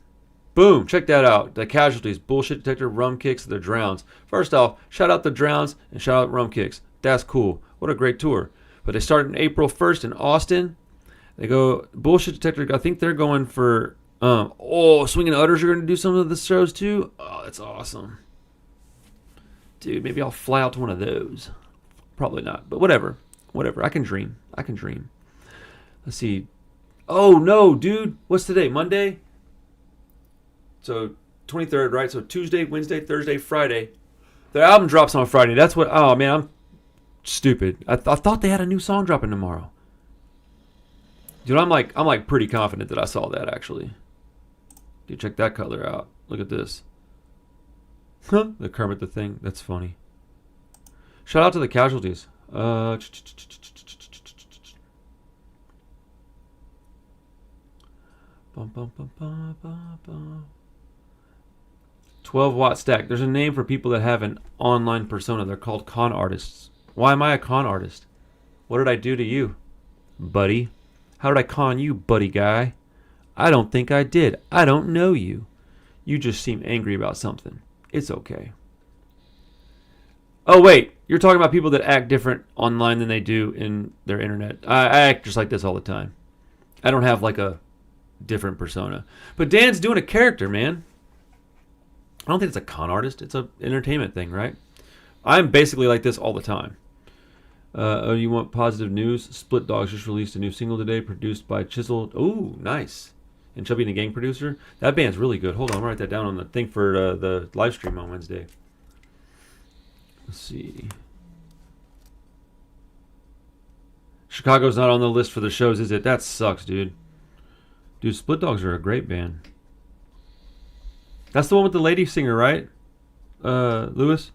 Boom, check that out. The Casualties, Bullshit Detector, Rum Kicks, the Drowns. First off, shout out the Drowns and shout out Rum Kicks. That's cool. What a great tour. But they start on April 1st in Austin. They go, Bullshit Detector, I think they're going for, Swinging Utters are going to do some of the shows too. Oh, that's awesome. Dude, maybe I'll fly out to one of those. Probably not, but whatever. I can dream. Let's see. Oh, no, dude. What's today? Monday? So 23rd, right? So Tuesday, Wednesday, Thursday, Friday. Their album drops on Friday. That's what. Oh man, I'm stupid. I thought they had a new song dropping tomorrow. Dude, I'm like pretty confident that I saw that actually. Dude, check that color out. Look at this. Huh? The Kermit the Thing. That's funny. Shout out to the Casualties. 12-watt stack. There's a name for people that have an online persona. They're called con artists. Why am I a con artist? What did I do to you, buddy? How did I con you, buddy guy? I don't think I did. I don't know you. You just seem angry about something. It's okay. Oh, wait. You're talking about people that act different online than they do in their internet. I act just like this all the time. I don't have like a different persona. But Dan's doing a character, man. I don't think it's a con artist. It's an entertainment thing, right? I'm basically like this all the time. Oh, you want positive news? Split Dogs just released a new single today, produced by Chiseled. Oh, nice. And Chubby and the Gang producer. That band's really good. Hold on, I'll write that down on the thing for the live stream on Wednesday. Let's see. Chicago's not on the list for the shows, is it? That sucks, dude. Dude, Split Dogs are a great band. That's the one with the lady singer, right? Lewis?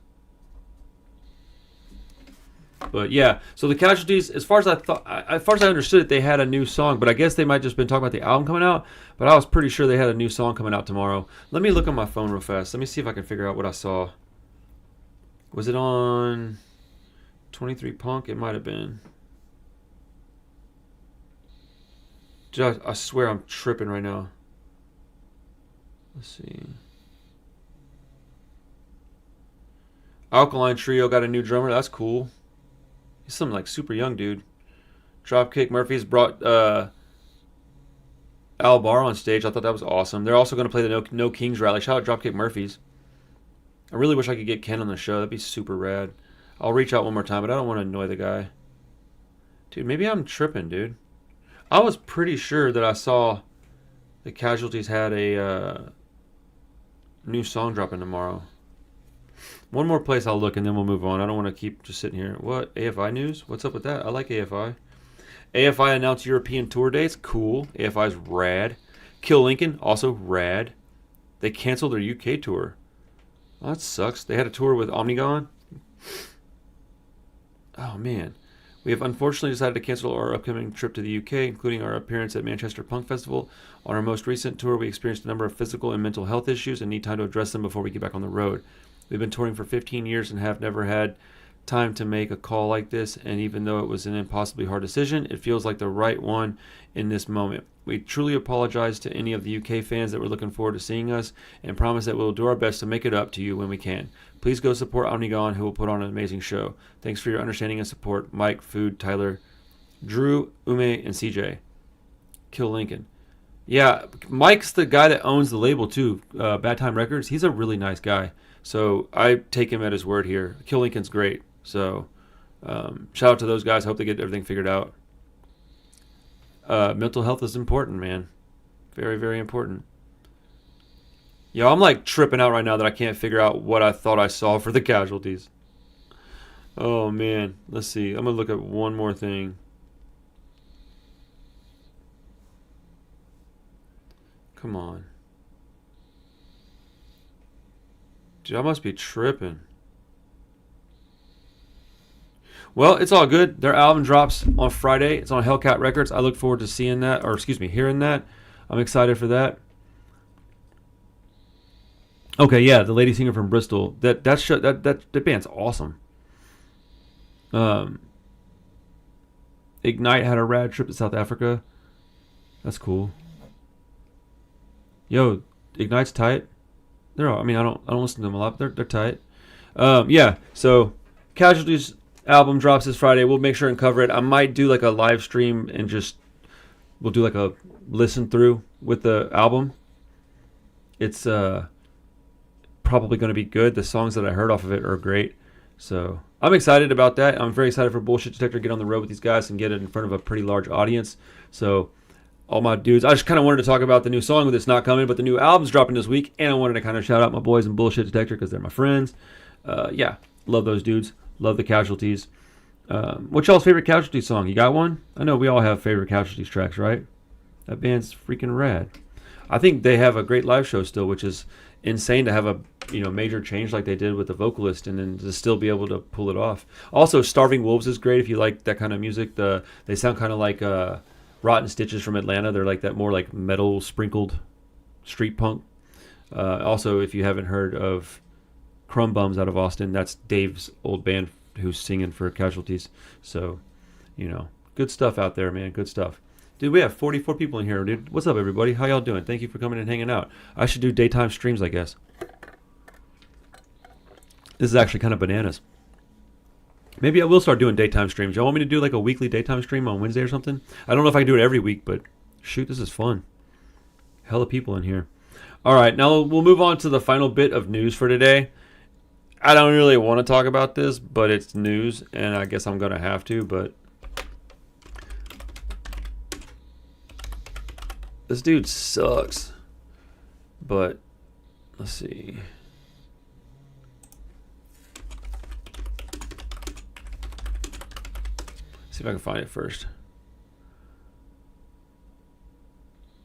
But yeah, so the Casualties, as far as I understood it, they had a new song, but I guess they might just been talking about the album coming out. But I was pretty sure they had a new song coming out tomorrow. Let me look on my phone real fast. Let me see if I can figure out what I saw. Was it on 23 Punk? It might have been. Dude, I swear I'm tripping right now. Let's see. Alkaline Trio got a new drummer. That's cool. He's some like super young dude. Dropkick Murphys brought Al Barr on stage. I thought that was awesome. They're also going to play the No Kings rally. Shout out Dropkick Murphys. I really wish I could get Ken on the show. That'd be super rad. I'll reach out one more time, but I don't want to annoy the guy. Dude, maybe I'm tripping, dude. I was pretty sure that I saw the Casualties had a new song dropping tomorrow. One more place I'll look and then we'll move on. I don't want to keep just sitting here. What? AFI news? What's up with that? I like AFI. AFI announced European tour dates. Cool. AFI's rad. Kill Lincoln, also rad. They canceled their UK tour. Well, that sucks. They had a tour with Omnigon. Oh, man. We have unfortunately decided to cancel our upcoming trip to the UK, including our appearance at Manchester Punk Festival. On our most recent tour, we experienced a number of physical and mental health issues and need time to address them before we get back on the road. We've been touring for 15 years and have never had time to make a call like this, and even though it was an impossibly hard decision, it feels like the right one in this moment. We truly apologize to any of the UK fans that were looking forward to seeing us and promise that we'll do our best to make it up to you when we can. Please go support Omnigon, who will put on an amazing show. Thanks for your understanding and support. Mike, Food, Tyler, Drew, Ume, and CJ. Kill Lincoln. Yeah, Mike's the guy that owns the label too, Bad Time Records. He's a really nice guy. So I take him at his word here. Kill Lincoln's great. So shout out to those guys. Hope they get everything figured out. Mental health is important, man. Very, very important. Yo, I'm like tripping out right now that I can't figure out what I thought I saw for the Casualties. Oh, man. Let's see. I'm going to look at one more thing. Come on. Dude, I must be tripping. Well, it's all good. Their album drops on Friday. It's on Hellcat Records. I look forward to seeing that, or hearing that. I'm excited for that. Okay, yeah, the lady singer from Bristol. That band's awesome. Ignite had a rad trip to South Africa. That's cool. Yo, Ignite's tight. I don't listen to them a lot, but they're tight. Yeah, so Casualties album drops this Friday. We'll make sure and cover it. I might do like a live stream and we'll do like a listen through with the album. It's probably going to be good. The songs that I heard off of it are great. So I'm excited about that. I'm very excited for Bullshit Detector to get on the road with these guys and get it in front of a pretty large audience. So all my dudes, I just kind of wanted to talk about the new song that's not coming, but the new album's dropping this week, and I wanted to kind of shout out my boys in Bullshit Detector because they're my friends. Yeah, love those dudes. Love the Casualties. What's y'all's favorite Casualties song? You got one? I know we all have favorite Casualties tracks, right? That band's freaking rad. I think they have a great live show still, which is insane to have a major change like they did with the vocalist and then to still be able to pull it off. Also, Starving Wolves is great if you like that kind of music. They sound kind of like Rotten Stitches from Atlanta. They're like that more like metal sprinkled street punk. Also, if you haven't heard of Crumb Bums out of Austin, that's Dave's old band who's singing for Casualties. So, good stuff out there, man. Good stuff. Dude, we have 44 people in here, dude. What's up, everybody? How y'all doing? Thank you for coming and hanging out. I should do daytime streams, I guess. This is actually kind of bananas. Maybe I will start doing daytime streams. Y'all want me to do like a weekly daytime stream on Wednesday or something? I don't know if I can do it every week, but shoot, this is fun. Hella people in here. All right, now we'll move on to the final bit of news for today. I don't really want to talk about this, but it's news, and I guess I'm going to have to, but this dude sucks. But let's see. See if I can find it first.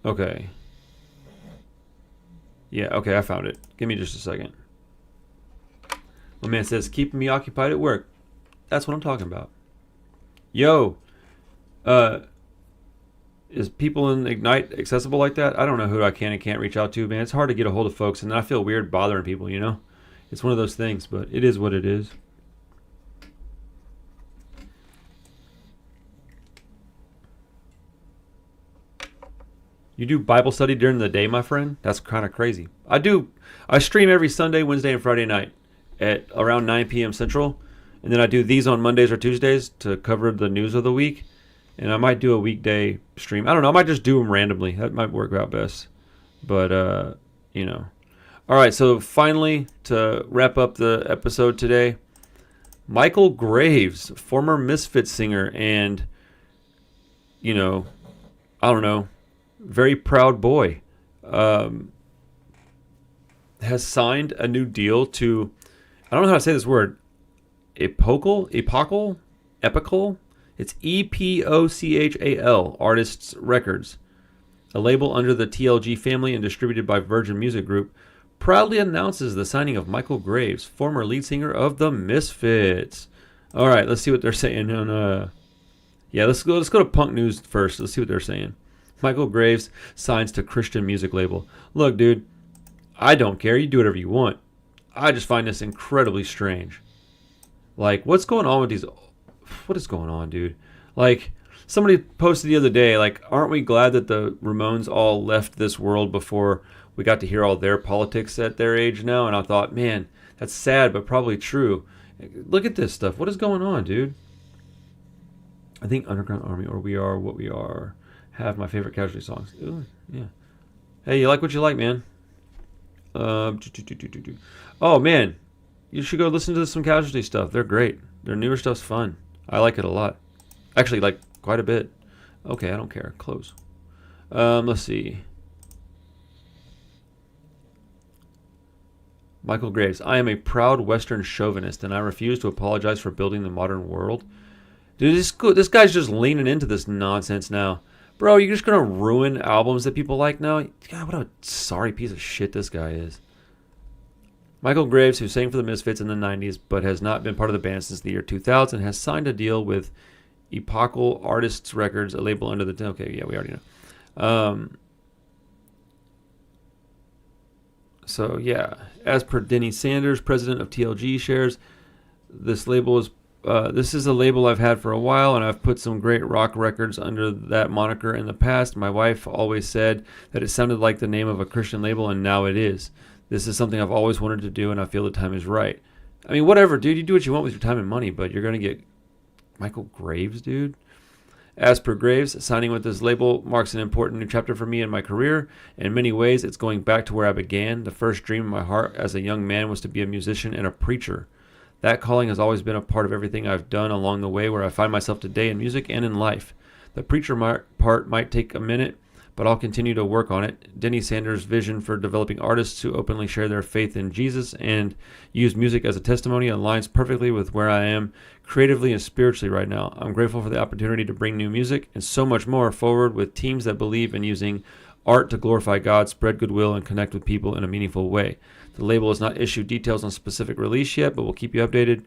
Okay. Yeah, okay, I found it. Give me just a second. My man says, keeping me occupied at work. That's what I'm talking about. Yo, is people in Ignite accessible like that? I don't know who I can and can't reach out to, man. It's hard to get a hold of folks, and I feel weird bothering people, you know? It's one of those things, but it is what it is. You do Bible study during the day, my friend? That's kind of crazy. I stream every Sunday, Wednesday, and Friday night at around 9 p.m. Central. And then I do these on Mondays or Tuesdays to cover the news of the week. And I might do a weekday stream. I don't know. I might just do them randomly. That might work out best. But, you know. All right, so finally, to wrap up the episode today, Michael Graves, former Misfits singer and, you know, I don't know, very proud boy, has signed a new deal to, I don't know how to say this word, Epochal? It's EPOCHAL Artists Records, a label under the TLG family and distributed by Virgin Music Group, proudly announces the signing of Michael Graves, former lead singer of the Misfits. All right, let's see what they're saying on. Yeah, let's go to Punk News first. Let's see what they're saying. Michael Graves signs to Christian music label. Look, dude, I don't care. You do whatever you want. I just find this incredibly strange. Like, what's going on with these? What is going on, dude? Like, somebody posted the other day, like, aren't we glad that the Ramones all left this world before we got to hear all their politics at their age now? And I thought, man, that's sad, but probably true. Look at this stuff. What is going on, dude? I think Underground Army or We Are What We Are have my favorite Casualty songs. Ooh, yeah. Hey, you like what you like, man. Oh, man. You should go listen to some Casualty stuff. They're great. Their newer stuff's fun. I like it a lot. Actually, like, quite a bit. Okay, I don't care. Close. Let's see. Michael Graves. I am a proud Western chauvinist, and I refuse to apologize for building the modern world. Dude, this guy's just leaning into this nonsense now. Bro, you're just going to ruin albums that people like now? God, what a sorry piece of shit this guy is. Michael Graves, who sang for the Misfits in the 90s but has not been part of the band since the year 2000, has signed a deal with Epochal Artists Records, a label under the... Okay, yeah, we already know. So, yeah. As per Denny Sanders, president of TLG, shares, this label is... this is a label I've had for a while, and I've put some great rock records under that moniker in the past. My wife always said that it sounded like the name of a Christian label, and now it is. This is something I've always wanted to do, and I feel the time is right. I mean, whatever, dude. You do what you want with your time and money, but you're going to get Michael Graves, dude. As per Graves, signing with this label marks an important new chapter for me in my career. In many ways, it's going back to where I began. The first dream in my heart as a young man was to be a musician and a preacher. That calling has always been a part of everything I've done along the way where I find myself today in music and in life. The preacher part might take a minute, but I'll continue to work on it. Denny Sanders' vision for developing artists who openly share their faith in Jesus and use music as a testimony aligns perfectly with where I am creatively and spiritually right now. I'm grateful for the opportunity to bring new music and so much more forward with teams that believe in using art to glorify God, spread goodwill, and connect with people in a meaningful way. The label has not issued details on specific release yet, but we'll keep you updated.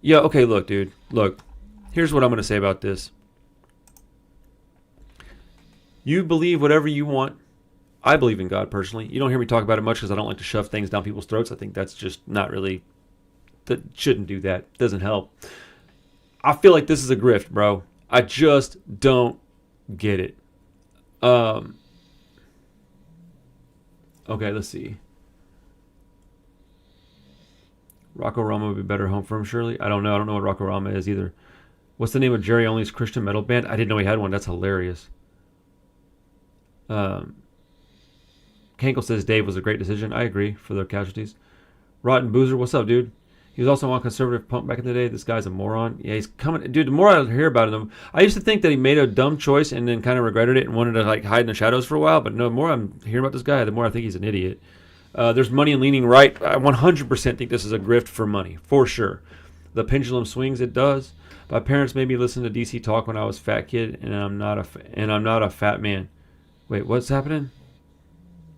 Yeah, okay, look, dude. Look, here's what I'm going to say about this. You believe whatever you want. I believe in God, personally. You don't hear me talk about it much because I don't like to shove things down people's throats. I think that's just not really... That shouldn't do that. It doesn't help. I feel like this is a grift, bro. I just don't get it. Okay, let's see. Rocco Rama would be better home for him, surely. I don't know. I don't know what Rocco Rama is either. What's the name of Jerry Only's Christian metal band? I didn't know he had one. That's hilarious. Kankle says Dave was a great decision. I agree for the Casualties. Rotten Boozer, what's up, dude? He was also on conservative punk back in the day. This guy's a moron. Yeah, he's coming. Dude, the more I hear about him, I used to think that he made a dumb choice and then kind of regretted it and wanted to like hide in the shadows for a while. But no, the more I'm hearing about this guy, the more I think he's an idiot. There's money in leaning right. I 100% think this is a grift for money, for sure. The pendulum swings, it does. My parents made me listen to DC Talk when I was a fat kid, and I'm not a fat man. Wait, what's happening?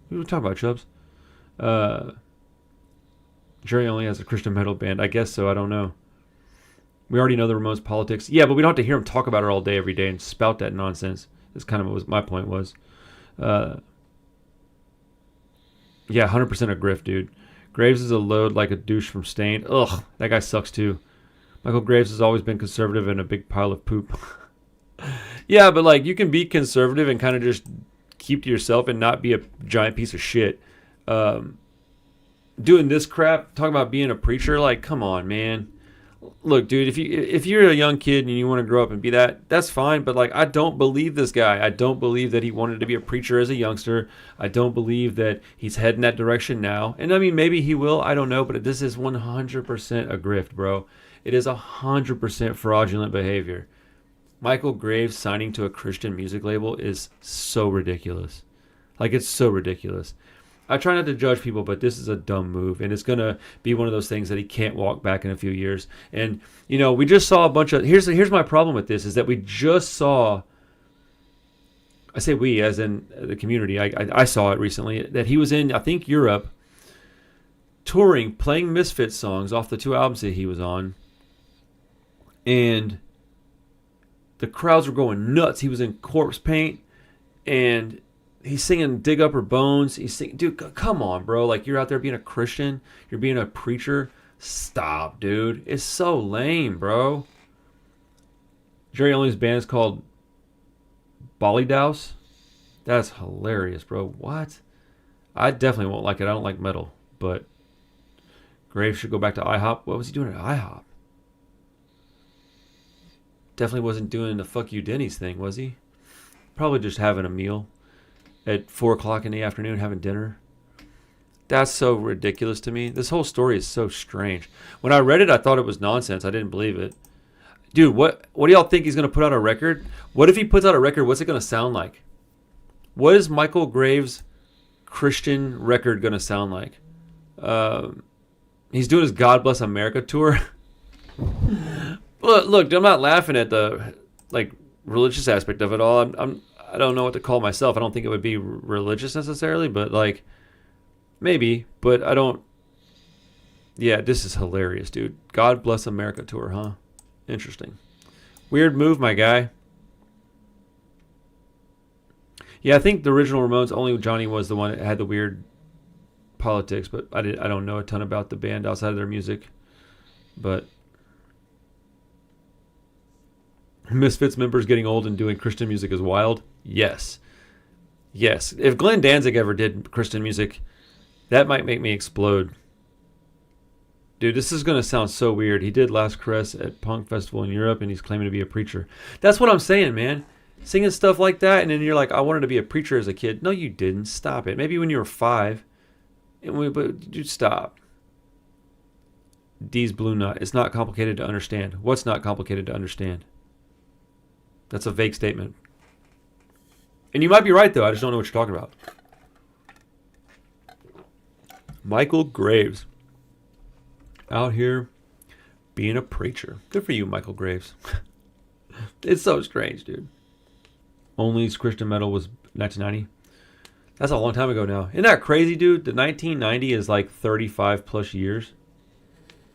What are we talking about, Chubbs? Jerry Only has a Christian metal band. I guess so. I don't know. We already know the Ramones' politics. Yeah, but we don't have to hear him talk about it all day, every day, and spout that nonsense. That's kind of what my point was. Yeah, 100% a grift, dude. Graves is a load like a douche from Stained. Ugh, that guy sucks too. Michael Graves has always been conservative and a big pile of poop. Yeah, but like you can be conservative and kind of just keep to yourself and not be a giant piece of shit. Doing this crap, talking about being a preacher, like, come on, man. Look, dude, if you're a young kid and you want to grow up and be that, that's fine. But like, I don't believe this guy. I don't believe that he wanted to be a preacher as a youngster. I don't believe that he's heading that direction now. And I mean, maybe he will. I don't know. But this is 100% a grift, bro. It is 100% fraudulent behavior. Michael Graves signing to a Christian music label is so ridiculous. Like, it's so ridiculous. I try not to judge people, but this is a dumb move, and it's going to be one of those things that he can't walk back in a few years. And, you know, we just saw a bunch of... Here's my problem with this, is that we just saw... I say we, as in the community. I saw it recently, that he was in, I think, Europe, touring, playing Misfits songs off the 2 albums that he was on, and the crowds were going nuts. He was in corpse paint, and... he's singing Dig Up Her Bones. He's singing, dude, come on, bro. Like, you're out there being a Christian. You're being a preacher. Stop, dude. It's so lame, bro. Jerry Only's band is called Bollydouse. That's hilarious, bro. What? I definitely won't like it. I don't like metal. But Graves should go back to IHOP. What was he doing at IHOP? Definitely wasn't doing the fuck you Denny's thing, was he? Probably just having a meal. At 4 o'clock in the afternoon having dinner. That's so ridiculous to me. This whole story is so strange. When I read it, I thought it was nonsense. I didn't believe it. Dude, what do y'all think he's going to put out a record? What if he puts out a record? What's it going to sound like? What is Michael Graves' Christian record going to sound like? He's doing his God Bless America tour. Look, I'm not laughing at the like religious aspect of it all. I don't know what to call myself. I don't think it would be religious necessarily, but like maybe, but I don't. Yeah, this is hilarious, dude. God Bless America tour, huh? Interesting. Weird move, my guy. Yeah, I think the original Ramones, only Johnny was the one that had the weird politics, but I don't know a ton about the band outside of their music. But Misfits members getting old and doing Christian music is wild. Yes. If Glenn Danzig ever did Christian music, that might make me explode. Dude, this is going to sound so weird. He did Last Caress at Punk Festival in Europe, and he's claiming to be a preacher. That's what I'm saying, man. Singing stuff like that, and then you're like, I wanted to be a preacher as a kid. No, you didn't. Stop it. Maybe when you were 5. But dude, stop. D's Blue Nut. It's not complicated to understand. What's not complicated to understand? That's a vague statement. And you might be right, though. I just don't know what you're talking about. Michael Graves. Out here being a preacher. Good for you, Michael Graves. It's so strange, dude. Only's Christian metal was 1990. That's a long time ago now. Isn't that crazy, dude? The 1990 is like 35 plus years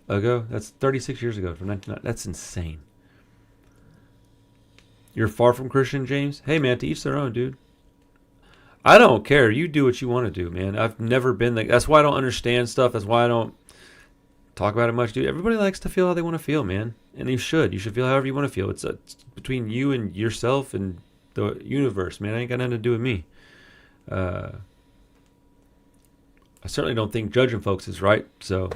ago. That's 36 years ago from 1990. That's insane. You're far from Christian, James? Hey, man, to each their own, dude. I don't care. You do what you want to do, man. I've never been like... That's why I don't understand stuff. That's why I don't talk about it much, dude. Everybody likes to feel how they want to feel, man. And you should. You should feel however you want to feel. It's between you and yourself and the universe, man. It ain't got nothing to do with me. I certainly don't think judging folks is right. So,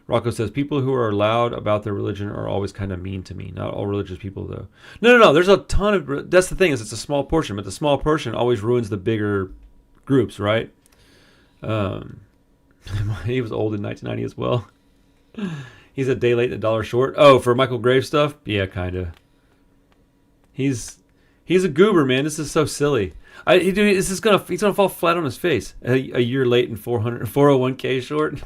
Rocco says, people who are loud about their religion are always kind of mean to me. Not all religious people, though. No. There's a ton of... That's the thing, is it's a small portion. But the small portion always ruins the bigger groups, right? He was old in 1990 as well. He's a day late and a dollar short. Oh, for Michael Graves stuff? Yeah, kind of. He's a goober, man. This is so silly. He's gonna fall flat on his face. A year late and 401k short.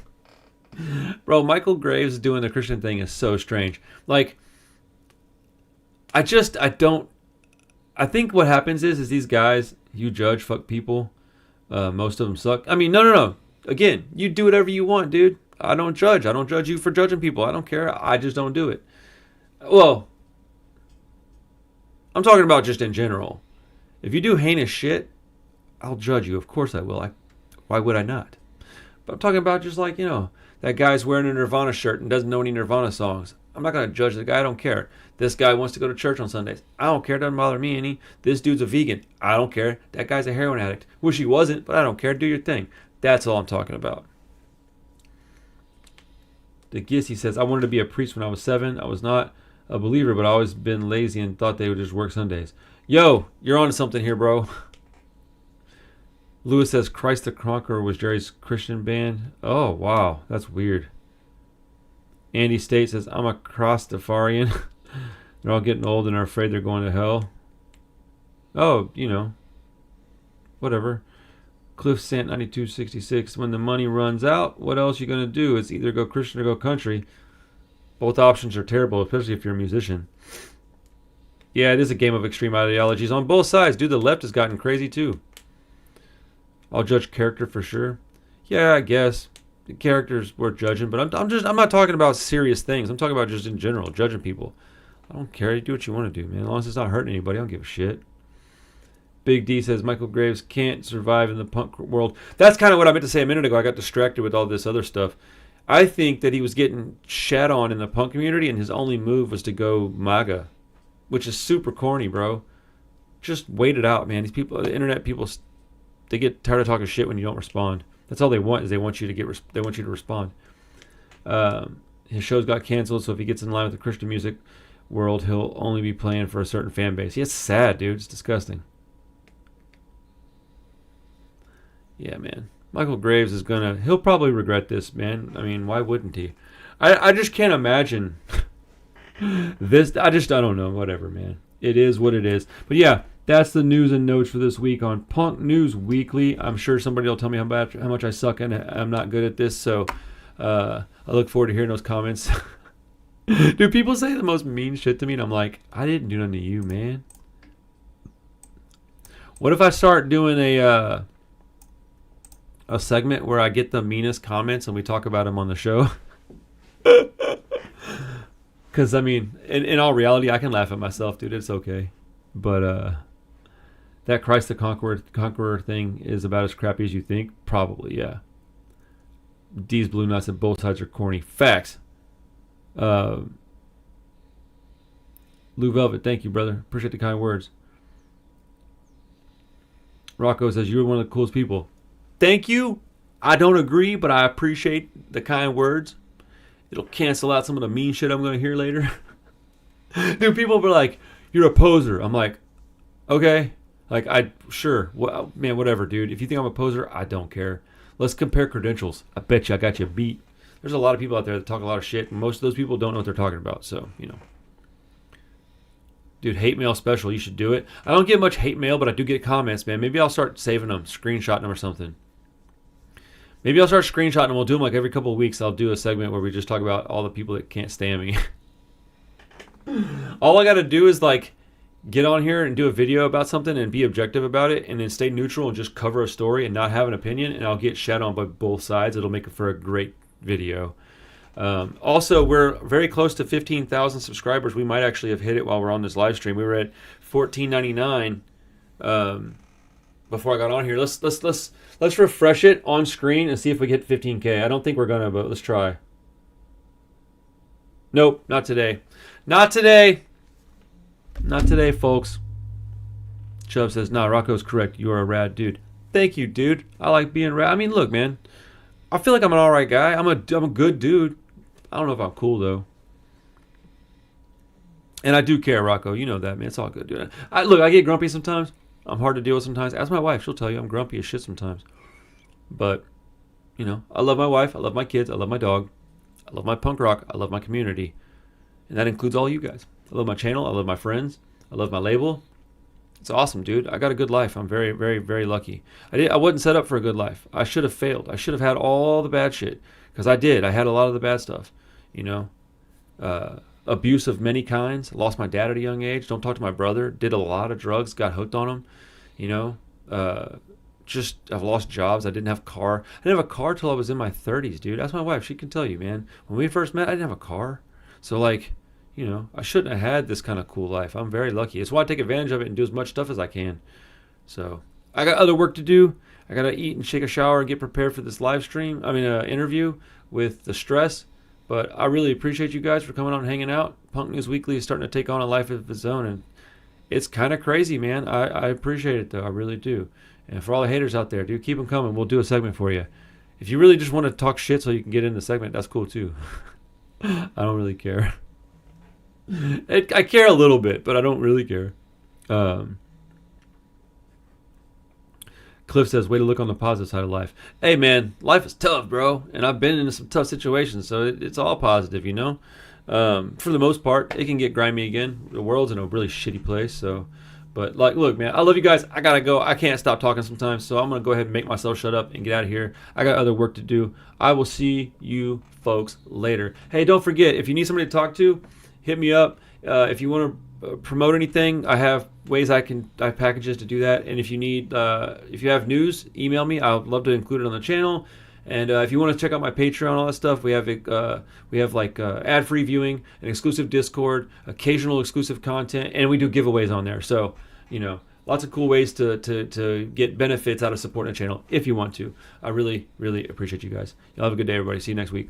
Bro, Michael Graves doing the Christian thing is so strange. Like, I think what happens is these guys, you judge, fuck people. Most of them suck. I mean, no. Again, you do whatever you want, dude. I don't judge. I don't judge you for judging people. I don't care. I just don't do it. Well, I'm talking about just in general. If you do heinous shit, I'll judge you. Of course I will. Why would I not? But I'm talking about just like, that guy's wearing a Nirvana shirt and doesn't know any Nirvana songs. I'm not going to judge the guy. I don't care. This guy wants to go to church on Sundays. I don't care. It doesn't bother me any. This dude's a vegan. I don't care. That guy's a heroin addict. Wish he wasn't, but I don't care. Do your thing. That's all I'm talking about. The Gissy says, I wanted to be a priest when I was 7. I was not a believer, but I always been lazy and thought they would just work Sundays. Yo, you're on to something here, bro. Lewis says, Christ the Conqueror was Jerry's Christian band. Oh, wow. That's weird. Andy State says, I'm a Crostafarian. They're all getting old and are afraid they're going to hell. Oh, whatever. Cliff Sant 9266. When the money runs out, what else you going to do? It's either go Christian or go country. Both options are terrible, especially if you're a musician. Yeah, it is a game of extreme ideologies on both sides. Dude, the left has gotten crazy too. I'll judge character for sure. Yeah, I guess. The character's worth judging, but I'm not talking about serious things. I'm talking about just in general, judging people. I don't care. You do what you want to do, man. As long as it's not hurting anybody, I don't give a shit. Big D says Michael Graves can't survive in the punk world. That's kind of what I meant to say a minute ago. I got distracted with all this other stuff. I think that he was getting shat on in the punk community, and his only move was to go MAGA, which is super corny, bro. Just wait it out, man. These people, the internet people, they get tired of talking shit when you don't respond. That's all they want, is they want you to respond. His shows got canceled, so if he gets in line with the Christian music world, he'll only be playing for a certain fan base. Yeah, it's sad, dude. It's disgusting. Yeah, man. Michael Graves he'll probably regret this, man. I mean, why wouldn't he? I just can't imagine this. I don't know. Whatever, man. It is what it is. But yeah, that's the news and notes for this week on Punk News Weekly. I'm sure somebody will tell me how much I suck and I'm not good at this. So I look forward to hearing those comments. Dude, people say the most mean shit to me, and I'm like, I didn't do nothing to you, man. What if I start doing a segment where I get the meanest comments and we talk about them on the show? Because, I mean, in all reality, I can laugh at myself, dude. It's okay. But that Christ the Conqueror thing is about as crappy as you think? Probably, yeah. D's Blue Nuts and both sides are corny. Facts. Lou Velvet, thank you, brother. Appreciate the kind words. Rocco says, you're one of the coolest people. Thank you. I don't agree, but I appreciate the kind words. It'll cancel out some of the mean shit I'm going to hear later. Dude, people be like, you're a poser. I'm like, okay. Like, sure. Well, man, whatever, dude. If you think I'm a poser, I don't care. Let's compare credentials. I bet you I got you beat. There's a lot of people out there that talk a lot of shit, and most of those people don't know what they're talking about. So, Dude, hate mail special. You should do it. I don't get much hate mail, but I do get comments, man. Maybe I'll start saving them, screenshotting them or something. Maybe I'll start screenshotting them. We'll do them like every couple of weeks. I'll do a segment where we just talk about all the people that can't stand me. All I got to do is like get on here and do a video about something and be objective about it, and then stay neutral and just cover a story and not have an opinion, and I'll get shat on by both sides. It'll make it for a great video. Also, we're very close to 15,000 subscribers. We might actually have hit it while we're on this live stream. We were at $14.99 before I got on here. Let's refresh it on screen and see if we get 15K. I don't think we're gonna, but let's try. Nope, not today. Not today. Not today, folks. Chubb says, nah, Rocco's correct. You are a rad dude. Thank you, dude. I like being rad. I mean, look, man. I feel like I'm an all right guy. I'm a good dude. I don't know if I'm cool, though. And I do care, Rocco. You know that, man. It's all good, dude. Look, I get grumpy sometimes. I'm hard to deal with sometimes. Ask my wife. She'll tell you I'm grumpy as shit sometimes. But, you know, I love my wife. I love my kids. I love my dog. I love my punk rock. I love my community. And that includes all you guys. I love my channel. I love my friends. I love my label. It's awesome, dude. I got a good life. I'm very, very, very lucky. I wasn't set up for a good life. I should have failed. I should have had all the bad shit. Because I did. I had a lot of the bad stuff. You know? Abuse of many kinds. Lost my dad at a young age. Don't talk to my brother. Did a lot of drugs. Got hooked on them. You know? I've lost jobs. I didn't have a car. I didn't have a car till I was in my 30s, dude. That's my wife. She can tell you, man. When we first met, I didn't have a car. So, like, you know, I shouldn't have had this kind of cool life. I'm very lucky. It's why I take advantage of it and do as much stuff as I can. So, I got other work to do. I got to eat and shake a shower and get prepared for this interview with the stress. But I really appreciate you guys for coming on and hanging out. Punk News Weekly is starting to take on a life of its own. And it's kind of crazy, man. I appreciate it, though. I really do. And for all the haters out there, dude, keep them coming. We'll do a segment for you. If you really just want to talk shit so you can get in the segment, that's cool, too. I don't really care. I care a little bit, but I don't really care. Cliff says, way to look on the positive side of life. Hey, man, life is tough, bro. And I've been in some tough situations, so it's all positive, you know? For the most part, it can get grimy again. The world's in a really shitty place, so... But, like, look, man, I love you guys. I got to go. I can't stop talking sometimes, so I'm going to go ahead and make myself shut up and get out of here. I got other work to do. I will see you folks later. Hey, don't forget, if you need somebody to talk to, hit me up. If you want to promote anything, I have ways I have packages to do that. And if you have news, email me. I would love to include it on the channel. And if you want to check out my Patreon, all that stuff, we have ad-free viewing, an exclusive Discord, occasional exclusive content, and we do giveaways on there. So, you know, lots of cool ways to get benefits out of supporting the channel if you want to. I really, really appreciate you guys. Y'all have a good day, everybody. See you next week.